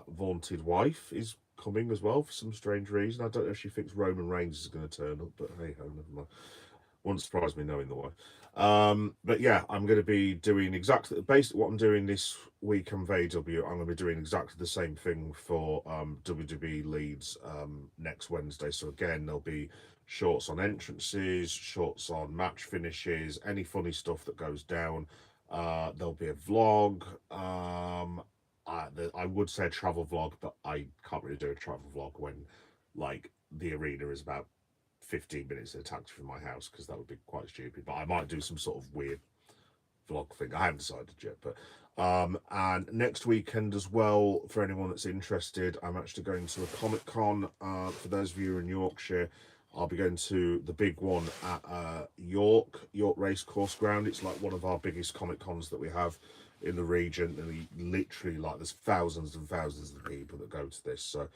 vaunted wife is coming as well for some strange reason. I don't know if she thinks Roman Reigns is going to turn up, but hey ho, never mind. Wouldn't surprise me knowing the wife. But yeah, I'm going to be doing exactly basically what I'm doing this week on VW. I'm going to be doing exactly the same thing for WWE Leeds next Wednesday. So again, there'll be shorts on entrances, shorts on match finishes, any funny stuff that goes down. There'll be a vlog. I would say a travel vlog, but I can't really do a travel vlog when like the arena is about 15 minutes in a taxi from my house, because that would be quite stupid. But I might do some sort of weird vlog thing. I haven't decided yet, but and next weekend as well, for anyone that's interested, I'm actually going to a Comic Con. For those of you who are in Yorkshire, I'll be going to the big one at York Racecourse Ground. It's like one of our biggest Comic Cons that we have in the region, and literally, like, there's thousands and thousands of people that go to this. So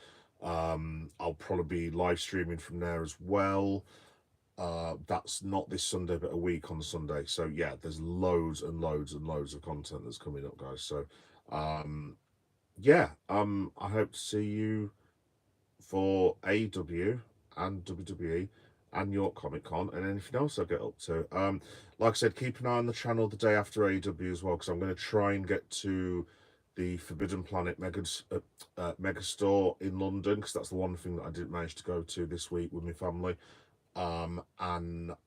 I'll probably be live streaming from there as well. That's not this Sunday, but a week on Sunday. So yeah, there's loads and loads and loads of content that's coming up, guys. So yeah, I hope to see you for AEW and WWE and York Comic Con and anything else I get up to. Like I said, keep an eye on the channel the day after AEW as well, because I'm going to try and get to the Forbidden Planet mega store in London, because that's the one thing that I didn't manage to go to this week with my family. And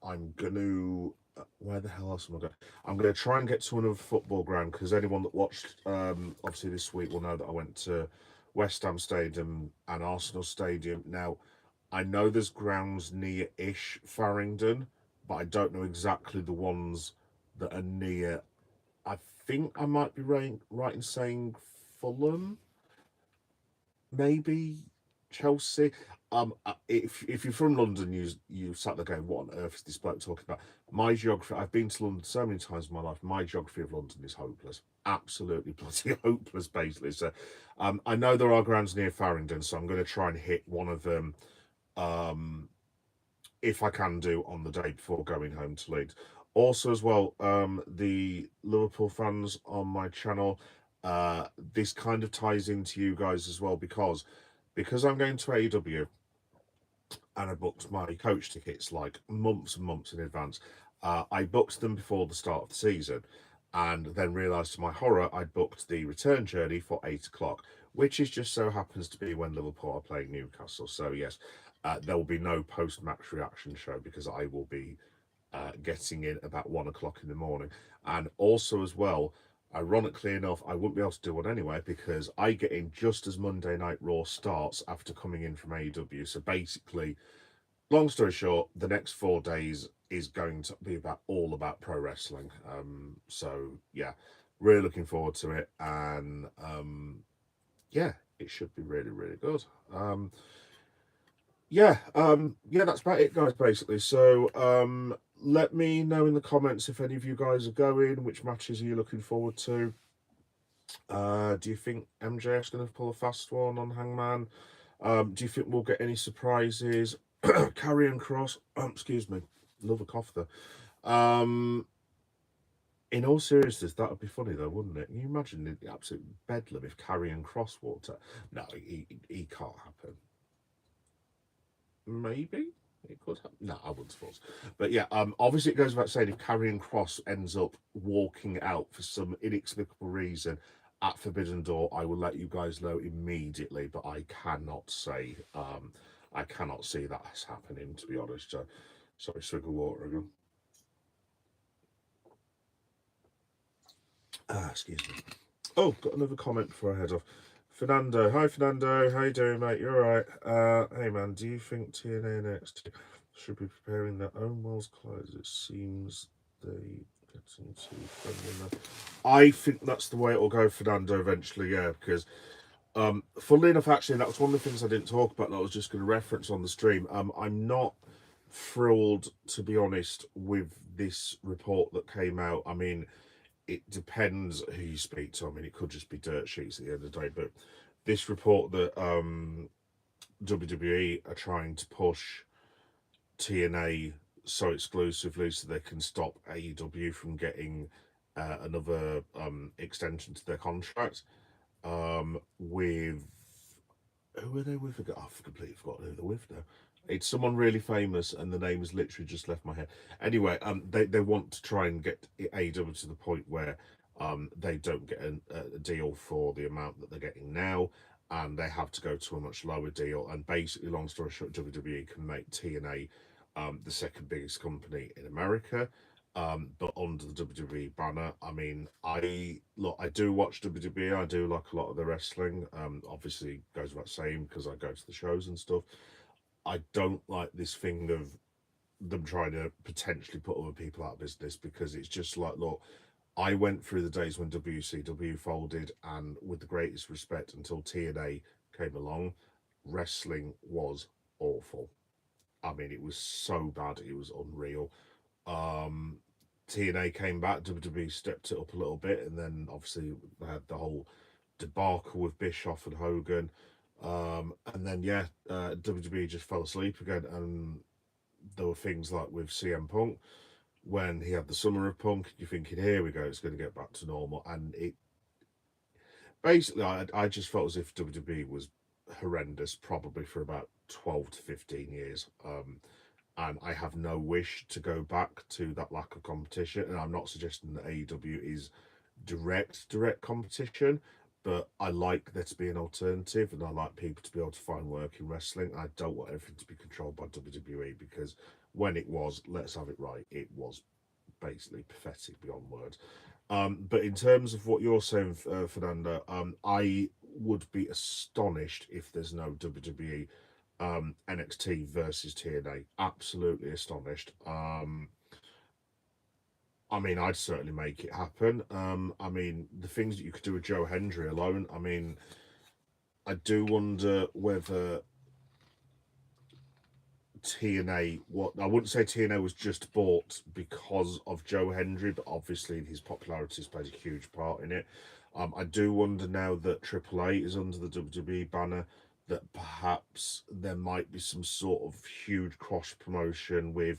I'm going to where the hell else am I going? I'm going to try and get to another football ground, because anyone that watched obviously this week will know that I went to West Ham Stadium and Arsenal Stadium. Now, I know there's grounds near-ish Farringdon, but I don't know exactly the ones that are near. I think I might be right in saying Fulham, maybe Chelsea. If you're from London, you sat there going, "What on earth is this bloke talking about?" My geography. I've been to London so many times in my life. My geography of London is hopeless, absolutely bloody hopeless, basically. So, I know there are grounds near Farringdon, so I'm going to try and hit one of them. If I can do on the day before going home to Leeds. Also, as well, the Liverpool fans on my channel, this kind of ties into you guys as well, because I'm going to AEW and I booked my coach tickets like months and months in advance. I booked them before the start of the season, and then realised to my horror I'd booked the return journey for 8 o'clock, which is just so happens to be when Liverpool are playing Newcastle. So yes, there will be no post-match reaction show, because I will be getting in about 1 o'clock in the morning. And also as well, ironically enough, I wouldn't be able to do one anyway, because I get in just as Monday Night Raw starts after coming in from AEW. So basically, long story short, the next 4 days is going to be all about pro wrestling. So yeah, really looking forward to it, and yeah, it should be really, really good. Yeah, that's about it, guys, basically. So let me know in the comments if any of you guys are going. Which matches are you looking forward to? Do you think MJF's going to pull a fast one on Hangman? Do you think we'll get any surprises? Karrion Kross, excuse me, another cough there. In all seriousness, that would be funny though, wouldn't it? Can you imagine the absolute bedlam if Karrion Kross walked out? No, he can't happen. Maybe it could happen. No, I wouldn't suppose. But yeah, obviously it goes without saying, if Karrion Kross ends up walking out for some inexplicable reason at Forbidden Door, I will let you guys know immediately. But I cannot say, I cannot see that as happening, to be honest. Sorry, swig of water again. Excuse me. Oh, got another comment before I head off. Fernando, hi Fernando, how you doing, mate? You alright? Hey man, do you think TNA next should be preparing their own World's clothes? It seems they getting too friendly now. I think that's the way it will go, Fernando, eventually, yeah, because funnily enough, actually, that was one of the things I didn't talk about that I was just going to reference on the stream. I'm not thrilled, to be honest, with this report that came out. I mean, it depends who you speak to. I mean, it could just be dirt sheets at the end of the day, but this report that WWE are trying to push TNA so exclusively so they can stop AEW from getting another extension to their contract with who are they with? I've completely forgotten who they're with now. It's someone really famous, and the name has literally just left my head. Anyway, they want to try and get AEW to the point where they don't get a deal for the amount that they're getting now, and they have to go to a much lower deal. And basically, long story short, WWE can make TNA the second biggest company in America. But under the WWE banner. I mean, I do watch WWE. I do like a lot of the wrestling. Obviously, goes without saying because I go to the shows and stuff. I don't like this thing of them trying to potentially put other people out of business, because it's just like, look, I went through the days when WCW folded, and with the greatest respect, until TNA came along, wrestling was awful. I mean, it was so bad, it was unreal. Um, TNA came back, WWE stepped it up a little bit, and then obviously they had the whole debacle with Bischoff and Hogan. And then, yeah, WWE just fell asleep again, and there were things like with CM Punk when he had the Summer of Punk. You're thinking, here we go, it's going to get back to normal, and it basically, I just felt as if WWE was horrendous, probably for about 12 to 15 years. And I have no wish to go back to that lack of competition. And I'm not suggesting that AEW is direct competition, but I like there to be an alternative, and I like people to be able to find work in wrestling. I don't want everything to be controlled by WWE, because when it was, let's have it right, it was basically pathetic beyond words. But in terms of what you're saying, Fernando, I would be astonished if there's no WWE NXT versus TNA. Absolutely astonished. I mean, I'd certainly make it happen. I mean, the things that you could do with Joe Hendry alone. I mean, I do wonder whether TNA. What I wouldn't say TNA was just bought because of Joe Hendry, but obviously his popularity has played a huge part in it. I do wonder now that AAA is under the WWE banner, that perhaps there might be some sort of huge cross promotion with.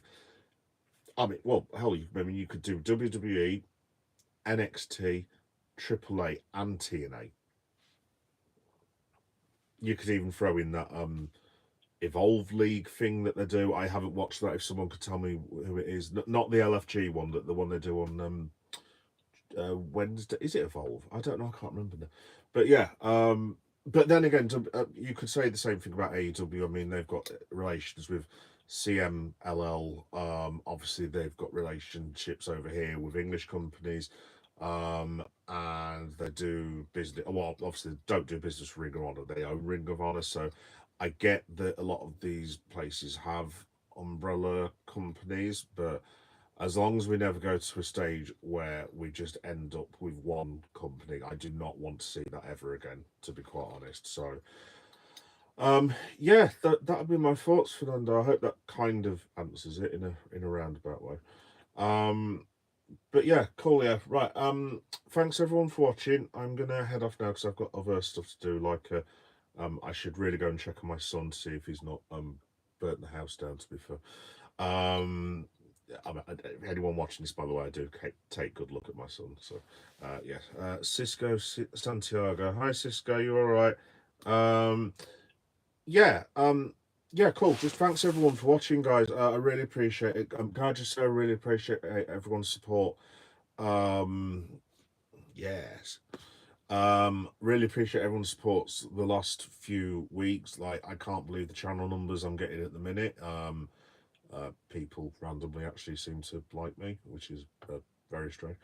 I mean, well, hell, I mean, you could do WWE, NXT, AAA, and TNA. You could even throw in that Evolve League thing that they do. I haven't watched that. If someone could tell me who it is, not the LFG one, that the one they do on Wednesday. Is it Evolve? I don't know. I can't remember now. But yeah, but then again, you could say the same thing about AEW. I mean, they've got relations with CMLL. Obviously, they've got relationships over here with English companies. And they do business. Well, obviously, they don't do business for Ring of Honor. They own Ring of Honor. So I get that a lot of these places have umbrella companies, but as long as we never go to a stage where we just end up with one company, I do not want to see that ever again, to be quite honest. So, yeah, that would be my thoughts, Fernando. I hope that kind of answers it in a roundabout way. Um, but yeah, cool. Yeah, right. Thanks everyone for watching. I'm gonna head off now because I've got other stuff to do. Like, I should really go and check on my son to see if he's not burnt the house down. To be fair. Um, anyone watching this, by the way, I do take good look at my son. So, yeah. Cisco Santiago. Hi, Cisco. You all right? Um, yeah. Yeah, cool. Just thanks everyone for watching, guys. I really appreciate it. Can I just say I really appreciate everyone's support. Um, yes. Really appreciate everyone's supports the last few weeks. Like, I can't believe the channel numbers I'm getting at the minute. People randomly actually seem to like me, which is very strange.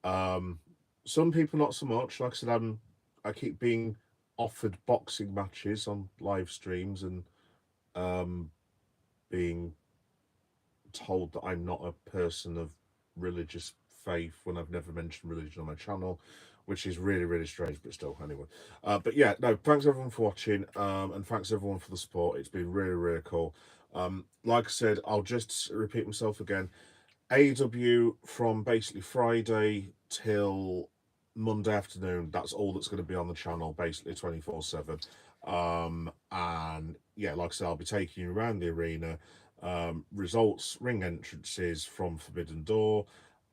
Um, some people not so much. Like I said, I keep being offered boxing matches on live streams, and um, being told that I'm not a person of religious faith when I've never mentioned religion on my channel, which is really, really strange, but still, anyway. But yeah, no, thanks everyone for watching, and thanks everyone for the support. It's been really, really cool. Like I said, I'll just repeat myself again. AEW from basically Friday till Monday afternoon. That's all that's going to be on the channel, basically 24/7. And yeah, like I said, I'll be taking you around the arena. Results, ring entrances from Forbidden Door,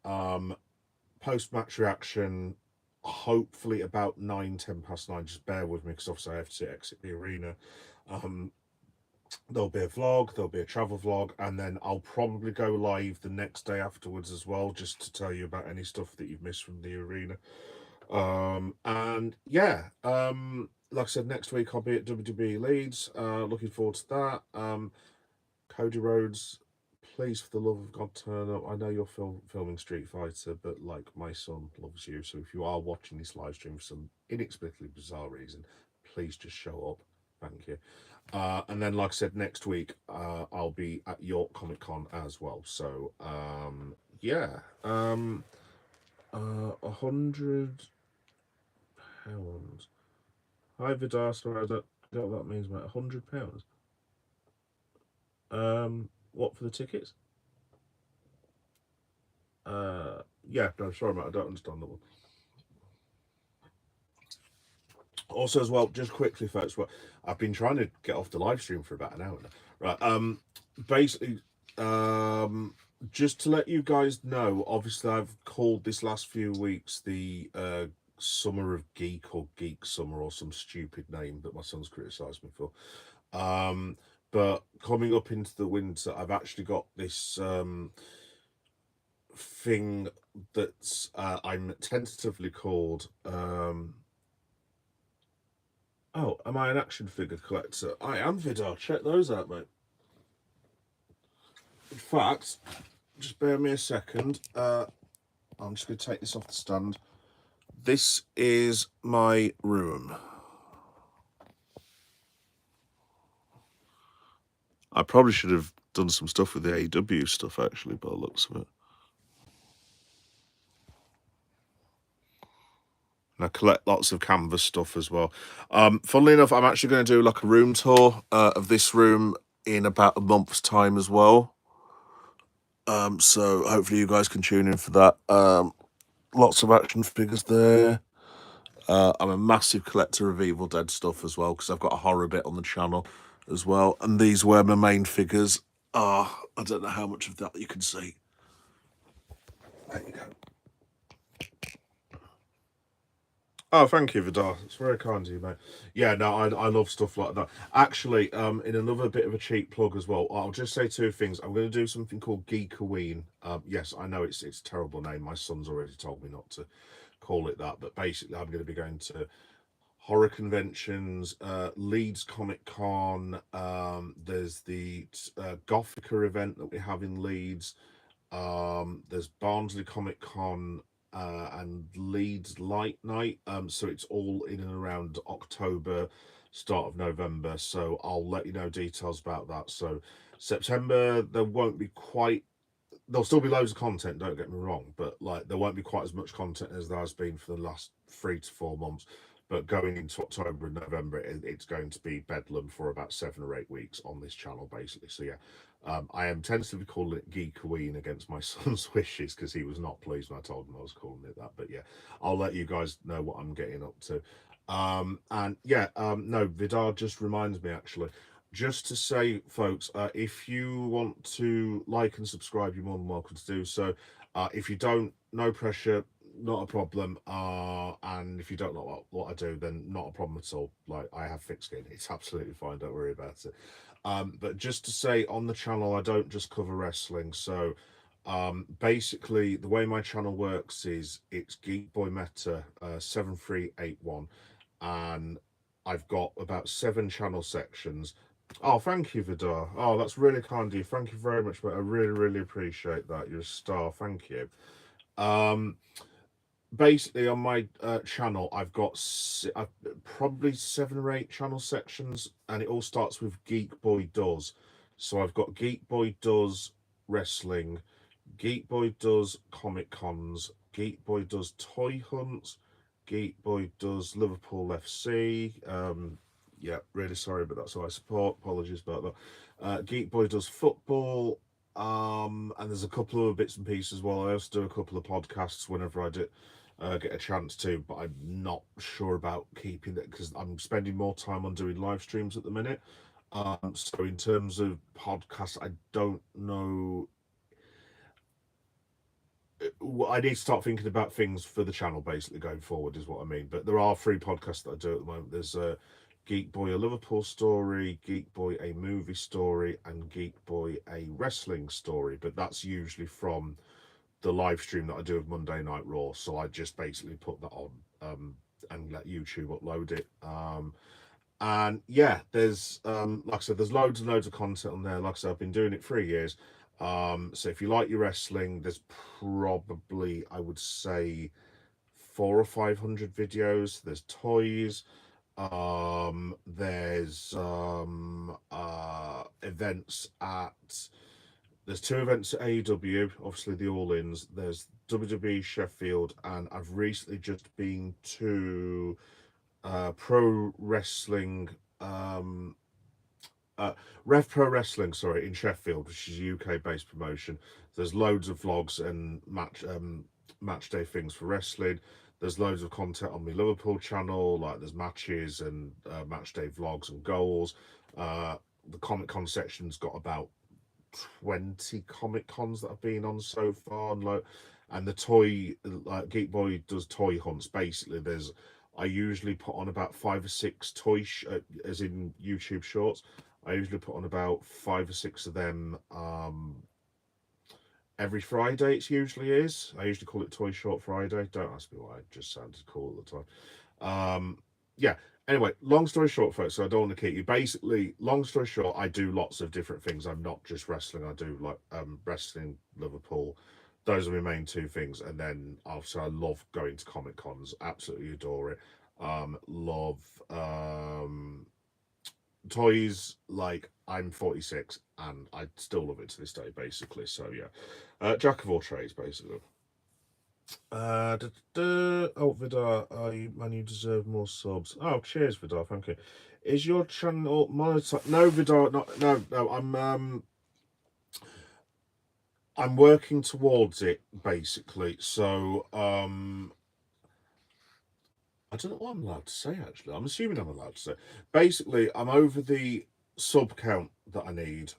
post match reaction. Hopefully about 9, 10 past 9. Just bear with me because obviously I have to exit the arena. Um, There'll be a vlog, there'll be a travel vlog, and then I'll probably go live the next day afterwards as well, just to tell you about any stuff that you've missed from the arena. And yeah, like I said, next week I'll be at WWE Leeds. Looking forward to that. Cody Rhodes, please, for the love of God, turn up. I know you're filming Street Fighter, but like, my son loves you, so if you are watching this live stream for some inexplicably bizarre reason, please just show up. Thank you. And then, like I said, next week I'll be at York Comic Con as well. So yeah, £100. Hi Vidar, sorry, I don't know what that means, mate. £100. What for the tickets? Yeah, no, sorry, mate, I don't understand that one. Also, as well, just quickly, folks, well, I've been trying to get off the live stream for about an hour now. Right, basically, um, just to let you guys know, obviously, I've called this last few weeks the Summer of Geek or Geek Summer or some stupid name that my son's criticised me for. But coming up into the winter, I've actually got this thing that's I'm tentatively called. Oh, am I an action figure collector? I am, Vidar. Check those out, mate. In fact, just bear me a second. I'm just going to take this off the stand. This is my room. I probably should have done some stuff with the AW stuff, actually, by the looks of it. And I collect lots of canvas stuff as well. Funnily enough, I'm actually going to do like a room tour of this room in about a month's time as well. So hopefully you guys can tune in for that. Lots of action figures there. I'm a massive collector of Evil Dead stuff as well because I've got a horror bit on the channel as well. And these were my main figures. I don't know how much of that you can see. There you go. Oh, thank you, Vidar. It's very kind of you, mate. Yeah, no, I love stuff like that. Actually, in another bit of a cheap plug as well, I'll just say two things. I'm going to do something called Geekoween. Yes, I know it's a terrible name. My son's already told me not to call it that, but basically, I'm going to be going to horror conventions, Leeds Comic Con. There's the Gothica event that we have in Leeds. There's Barnsley Comic Con and Leeds Light Night. So it's all in and around October, start of November. So I'll let you know details about that. So September there won't be quite. There'll still be loads of content. Don't get me wrong, but like there won't be quite as much content as there has been for the last 3 to 4 months. But going into October and November, it's going to be bedlam for about 7 or 8 weeks on this channel, basically. So yeah, I am tentatively calling it Geekoween against my son's wishes because he was not pleased when I told him I was calling it that. But yeah, I'll let you guys know what I'm getting up to. And yeah, no, Vidar just reminds me actually, just to say, folks, if you want to like and subscribe, you're more than welcome to do so. If you don't, no pressure, not a problem. And if you don't know what I do, then not a problem at all. Like I have thick skin, it's absolutely fine. Don't worry about it. But just to say, on the channel, I don't just cover wrestling. So basically, the way my channel works is it's Geek Boy Meta 7381, and I've got about 7 channel sections. Oh, thank you, Vidar. Oh, that's really kind of you. Thank you very much, mate. I really, really appreciate that. You're a star. Thank you. Um, basically on my channel I've got probably 7 or 8 channel sections, and it all starts with Geek Boy Does. So I've got Geek Boy Does Wrestling, Geek Boy Does Comic Cons, Geek Boy Does Toy Hunts, Geek Boy Does Liverpool FC. Yeah, really sorry, but that's who I support. Apologies about that. Geek Boy Does Football. And there's a couple of bits and pieces as well. I also do a couple of podcasts whenever I do get a chance to, but I'm not sure about keeping it because I'm spending more time on doing live streams at the minute. So in terms of podcasts, I don't know. I need to start thinking about things for the channel basically going forward, is what I mean. But there are 3 podcasts that I do at the moment. There's Geek Boy a Liverpool story, Geek Boy a movie story, and Geek Boy a wrestling story. But that's usually from the live stream that I do of Monday Night Raw. So I just basically put that on and let YouTube upload it. And yeah, there's like I said, there's loads and loads of content on there. Like I said, I've been doing it 3 years. So if you like your wrestling, there's probably, I would say, 400 or 500 videos. There's toys. There's events at there's two events at AEW, obviously the All-Ins. There's WWE Sheffield, and I've recently just been to pro wrestling, um, uh, Rev Pro Wrestling, sorry, in Sheffield, which is a UK-based promotion. There's loads of vlogs and match day things for wrestling. There's loads of content on my Liverpool channel, like there's matches and match day vlogs and goals. Uh, the Comic Con section's got about 20 Comic Cons that I've been on so far, and the toy, like Geek Boy does toy hunts. Basically, I usually put on about 5 or 6 as in YouTube shorts. I usually put on about 5 or 6 of them every Friday. It usually is. I usually call it Toy Short Friday. Don't ask me why. It just sounded cool at the time. Yeah. Anyway, long story short, folks, so I don't want to keep you. Basically, long story short, I do lots of different things. I'm not just wrestling. I do like wrestling, Liverpool. Those are my main 2 things. And then also I love going to Comic Cons. Absolutely adore it. Love toys. Like, I'm 46 and I still love it to this day, basically. So yeah, jack of all trades, basically. Oh, Vidar, man, you deserve more subs. Oh, cheers, Vidar. Thank you. Is your channel monetized? No, Vidar, not no. I'm working towards it, basically. So I don't know what I'm allowed to say. Actually, I'm assuming I'm allowed to say. Basically, I'm over the sub count that I need.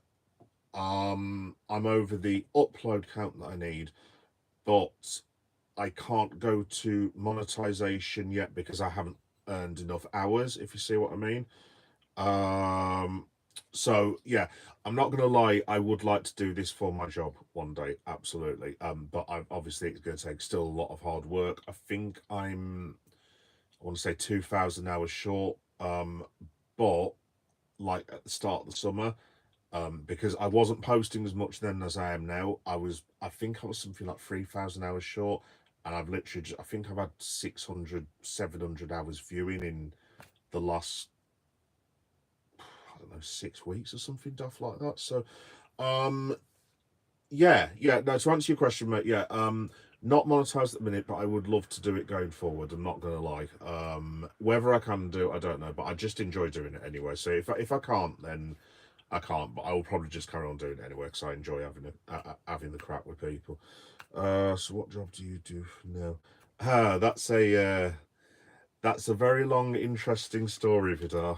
I'm over the upload count that I need, but I can't go to monetization yet because I haven't earned enough hours, if you see what I mean. Um, so yeah, I'm not gonna lie, I would like to do this for my job one day, absolutely. But obviously it's gonna take still a lot of hard work. I want to say 2,000 hours short. But like at the start of the summer, because I wasn't posting as much then as I am now. I think I was something like 3,000 hours short, and I've literally, I think I've had 600, 700 hours viewing in the last, I don't know, 6 weeks or something, daft like that. So, um, yeah. No, to answer your question, mate, yeah, not monetized at the minute, but I would love to do it going forward. I'm not gonna lie. Whether I can do, I don't know, but I just enjoy doing it anyway. So if I can't, then I can't, but I will probably just carry on doing it anyway because I enjoy having the crack with people. So what job do you do now? That's a very long, interesting story, Vidar.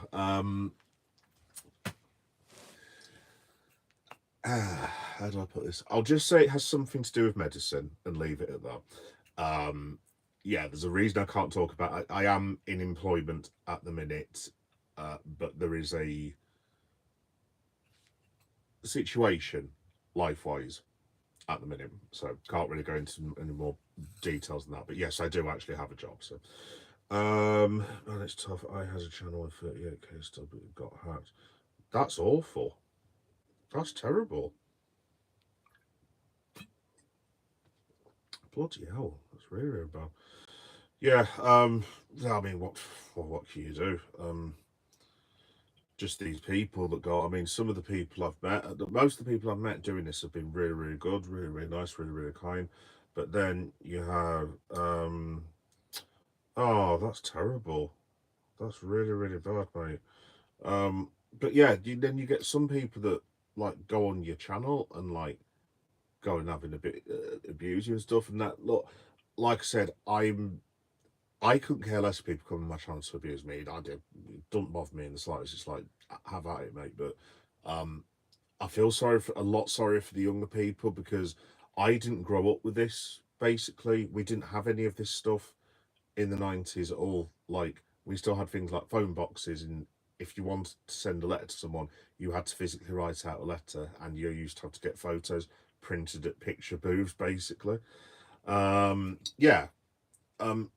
How do I put this? I'll just say it has something to do with medicine and leave it at that. Yeah, there's a reason I can't talk about it. I am in employment at the minute, but there is a situation, life-wise, at the minute, so can't really go into any more details than that. But yes, I do actually have a job. So, and it's tough. I has a channel with 38k still, but it got hacked. That's awful. That's terrible. Bloody hell, that's really, really bad. Yeah. I mean, what can you do? Just these people that go. I mean, some of the people I've met, most of the people I've met doing this have been really, really good, really, really nice, really, really kind. But then you have, oh, that's terrible. That's really, really bad, mate. Um, but yeah, then you get some people that like go on your channel and like go and having a bit abuse you and stuff. And that, look, like I said, I couldn't care less if people come on my channel to abuse me. It doesn't bother me in the slightest. It's like, have at it, mate. But um, I feel a lot sorry for the younger people because I didn't grow up with this. Basically, we didn't have any of this stuff in the 90s at all. Like, we still had things like phone boxes, and if you wanted to send a letter to someone, you had to physically write out a letter, and you used to have to get photos printed at picture booths, basically. Yeah.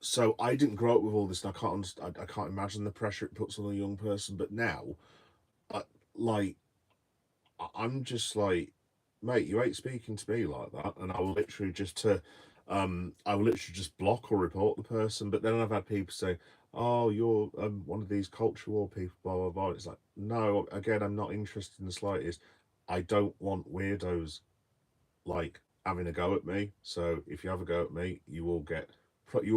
So I didn't grow up with all this, and I can't imagine the pressure it puts on a young person. But now, I, like, I'm just like, mate, you ain't speaking to me like that, and I will literally just to I will literally just block or report the person. But then I've had people say, "Oh, you're one of these culture war people," blah blah blah. It's like, no, again, I'm not interested in the slightest. I don't want weirdos like having a go at me. So if you have a go at me, you will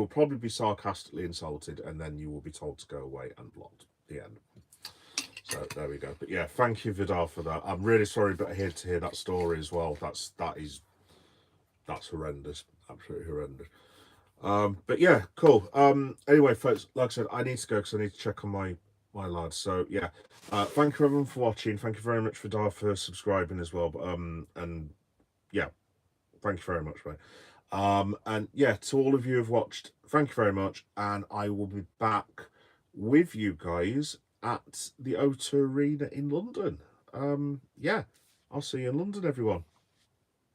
probably be sarcastically insulted, and then you will be told to go away and blocked. The end. So there we go. But yeah, thank you, Vidar, for that. I'm really sorry, but here to hear that story as well. That's horrendous, absolutely horrendous. But yeah, cool. Anyway, folks, like I said, I need to go because I need to check on my lads. So yeah, thank you everyone for watching. Thank you very much, Vidar, for subscribing as well. But and yeah, thank you very much, mate. And yeah, to all of you who've watched, thank you very much, and I will be back with you guys at the O2 Arena in London. Yeah, I'll see you in London, everyone.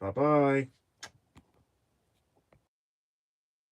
Bye bye.